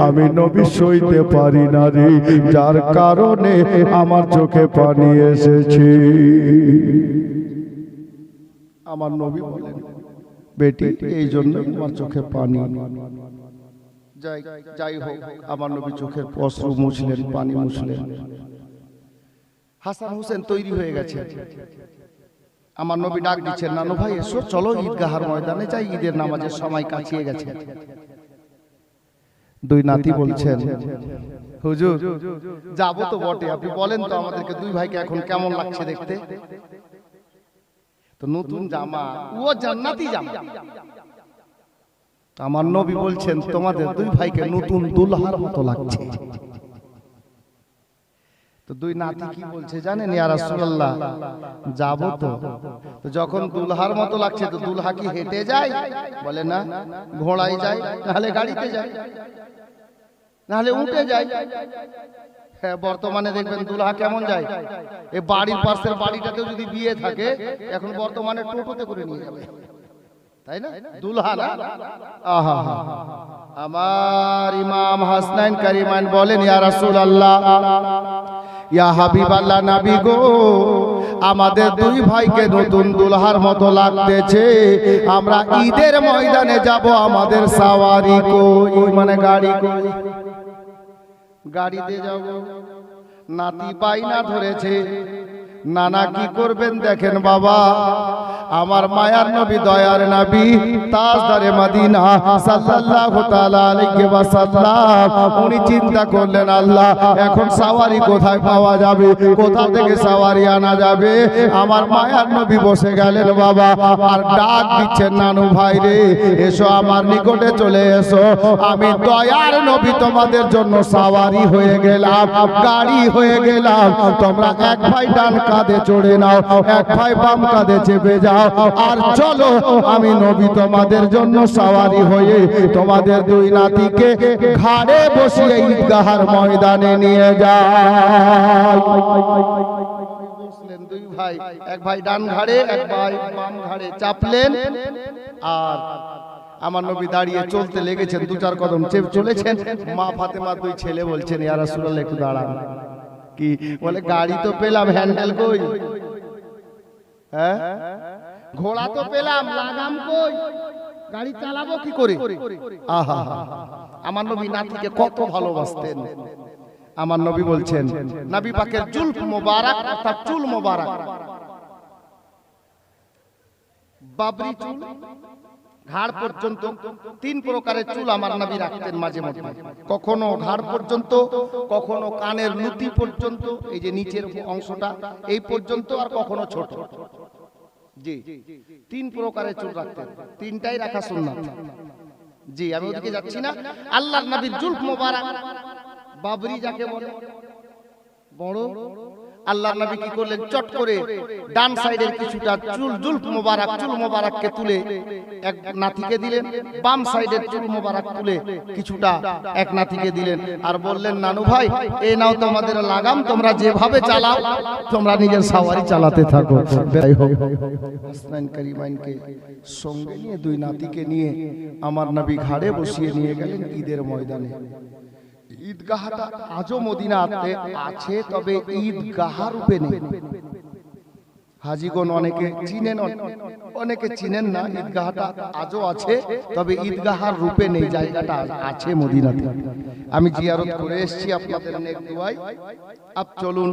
আমি নবী সইতে পারি না রে, যার কারণে আমার চোখে পানি এসেছে। আমার নবী বলেন, বেটি এই জন্য আমার চোখে পানি। যাই হোক, আমার নবী চোখের অশ্রু মুছলেন, পানি মুছলেন। হাসান হোসেন তৈরি হয়ে গেছে। আমার নবী ডাক দিচ্ছেন, নানু ভাই এসো, চলো ঈদগাহার ময়দানে যাই, ঈদের নামাজের সময় কাছিয়ে গেছে। দুই নাতি বলছেন, হুজুর যাবো তো বটে, আপনি বলেন তো আমাদেরকে দুই ভাইকে এখন কেমন লাগছে দেখতে? তো নতুন জামা, ও জান্নাতি জামা। আমার নবী বলছেন, তোমাদের দুই ভাইকে নতুন দুলহার মতো লাগছে। তো দুই নাতি কি বলছে জানেন? ইয়া রাসূলুল্লাহ যাবো তো, তো যখন দুলহার মতো লাগছে তো দুলহা কি হেঁটে যায়? বলে না, ঘোড়ায় যায়, নাহলে গাড়িতে যায়, নাহলে উঠে যায়। হ্যাঁ, বর্তমানে দেখবেন দুলহা কেমন যায়, এই বাড়ির পাশের বাড়িটাতেও যদি বিয়ে থাকে এখন বর্তমানে টোটোতে করে নিয়ে যাবে, তাই না? দুলহা না, আহা, আমার ইমাম হাসনাইন কারিমাইন বলেন, ইয়া রাসূলুল্লাহ, ইয়া হাবিবাল্লাহ, নবী গো, আমাদের দুই ভাইকে নতুন দুলহার মতো লাগতেছে, আমরা ঈদের ময়দানে যাব, আমাদের সাওয়ারি কই, মানে গাড়ি কই, গাড়িতে যাব। নাতি বাইনা ধরেছে, নানা কি করবেন দেখেন বাবা, আমার মায়ার নবী, দয়ার নবী, তাজদারে মদিনা সাল্লাল্লাহু তাআলা আলাইহি ওয়াসাল্লাম, উনি চিন্তা করলেন, আল্লাহ এখন সাওয়ারি কোথায় পাওয়া যাবে, কোথা থেকে সাওয়ারি আনা যাবে? আমার মায়ার নবী বসে গেলেন বাবা, আর ডাক দিচ্ছেন, নানু ভাই রে এসো, আমার নিকটে চলে এসো, আমি দয়ার নবী তোমাদের জন্য সাওয়ারি হয়ে গেলাম, গাড়ি হয়ে গেলাম, তোমরা এক ভাই ডান কাঁধে চড়ে নাও, এক ভাই বাম কাঁধে চেপে যাও, আর চলো আমি নবী তোমাদের জন্য সাওয়ারি হয়ে তোমাদের দুই নাতিকে ঘাড়ে বসিয়ে ঈদগাহার ময়দানে নিয়ে যাই। দুই ভাই, এক ভাই ডান ঘাড়ে, এক ভাই বাম ঘাড়ে চাপলেন, আর আমার নবী দাঁড়িয়ে চলতে লেগেছেন, দু চার কদম চলেছেন। মা ফাতেমা দুই ছেলে বলছেন, ইয়া রাসূলুল্লাহ একটু দাঁড়ান। কি বলে? গাড়ি তো পেলাম, হ্যান্ডেল কই? হ্যাঁ, ঘোড়া তো পেলাম, লাগাম কই? গাড়ি চালাবো কি করে? আহা, আমার নবী নাতিকে কত ভালোবাসতেন। আমার নবী বলছেন, নবী পাকের জুলফ মোবারক, অর্থাৎ চুল মোবারক, বাবরি চুল, ঘাড় পর্যন্ত, তিন প্রকারের চুল আমার নবী রাখতেন মাঝে মাঝে, কখনো ঘাড় পর্যন্ত, কখনো কানের লুটি পর্যন্ত, এই যে নিচের অংশটা এই পর্যন্ত, আর কখনো ছোট। জি, তিন প্রকারের চুল রাখতেন, তিনটাই রাখা সুন্নাত। জি, আমি ওদিকে যাচ্ছি না। আল্লাহর নবীর জুলফ মোবারক, বাবরি যাকে বলে, বড়, আল্লাহর নবী কি করলেন, চট করে ডান সাইডের কিছুটা চুল মোবারককে তুলে এক নাতিকে দিলেন, বাম সাইডের চুল মোবারক তুলে কিছুটা এক নাতিকে দিলেন, আর বললেন, নানু ভাই এই নাও তোমাদের লাগাম, তোমরা যেভাবে চালাও তোমরা নিজের সাওয়ারি চালাতে থাকো। হাসনাইন কারিমাইনকে সঙ্গে নিয়ে দুই নাতিকে নিয়ে আমার নবী ঘাড়ে বসিয়ে নিয়ে গেলেন ঈদের ময়দানে। ঈদগাহটা আজও মদিনাতে আছে, তবে ঈদগাহ রূপে নেই। হাজীগণ অনেকে চিনেন, অনেকে চিনেন না। ঈদগাহটা আজও আছে, তবে ঈদগাহার রূপে নেই, জায়গাটা আছে মদিনাতে। আমি জিয়ারত করে এসেছি আপনাদের নেক দুয়ায়। আপ চলুন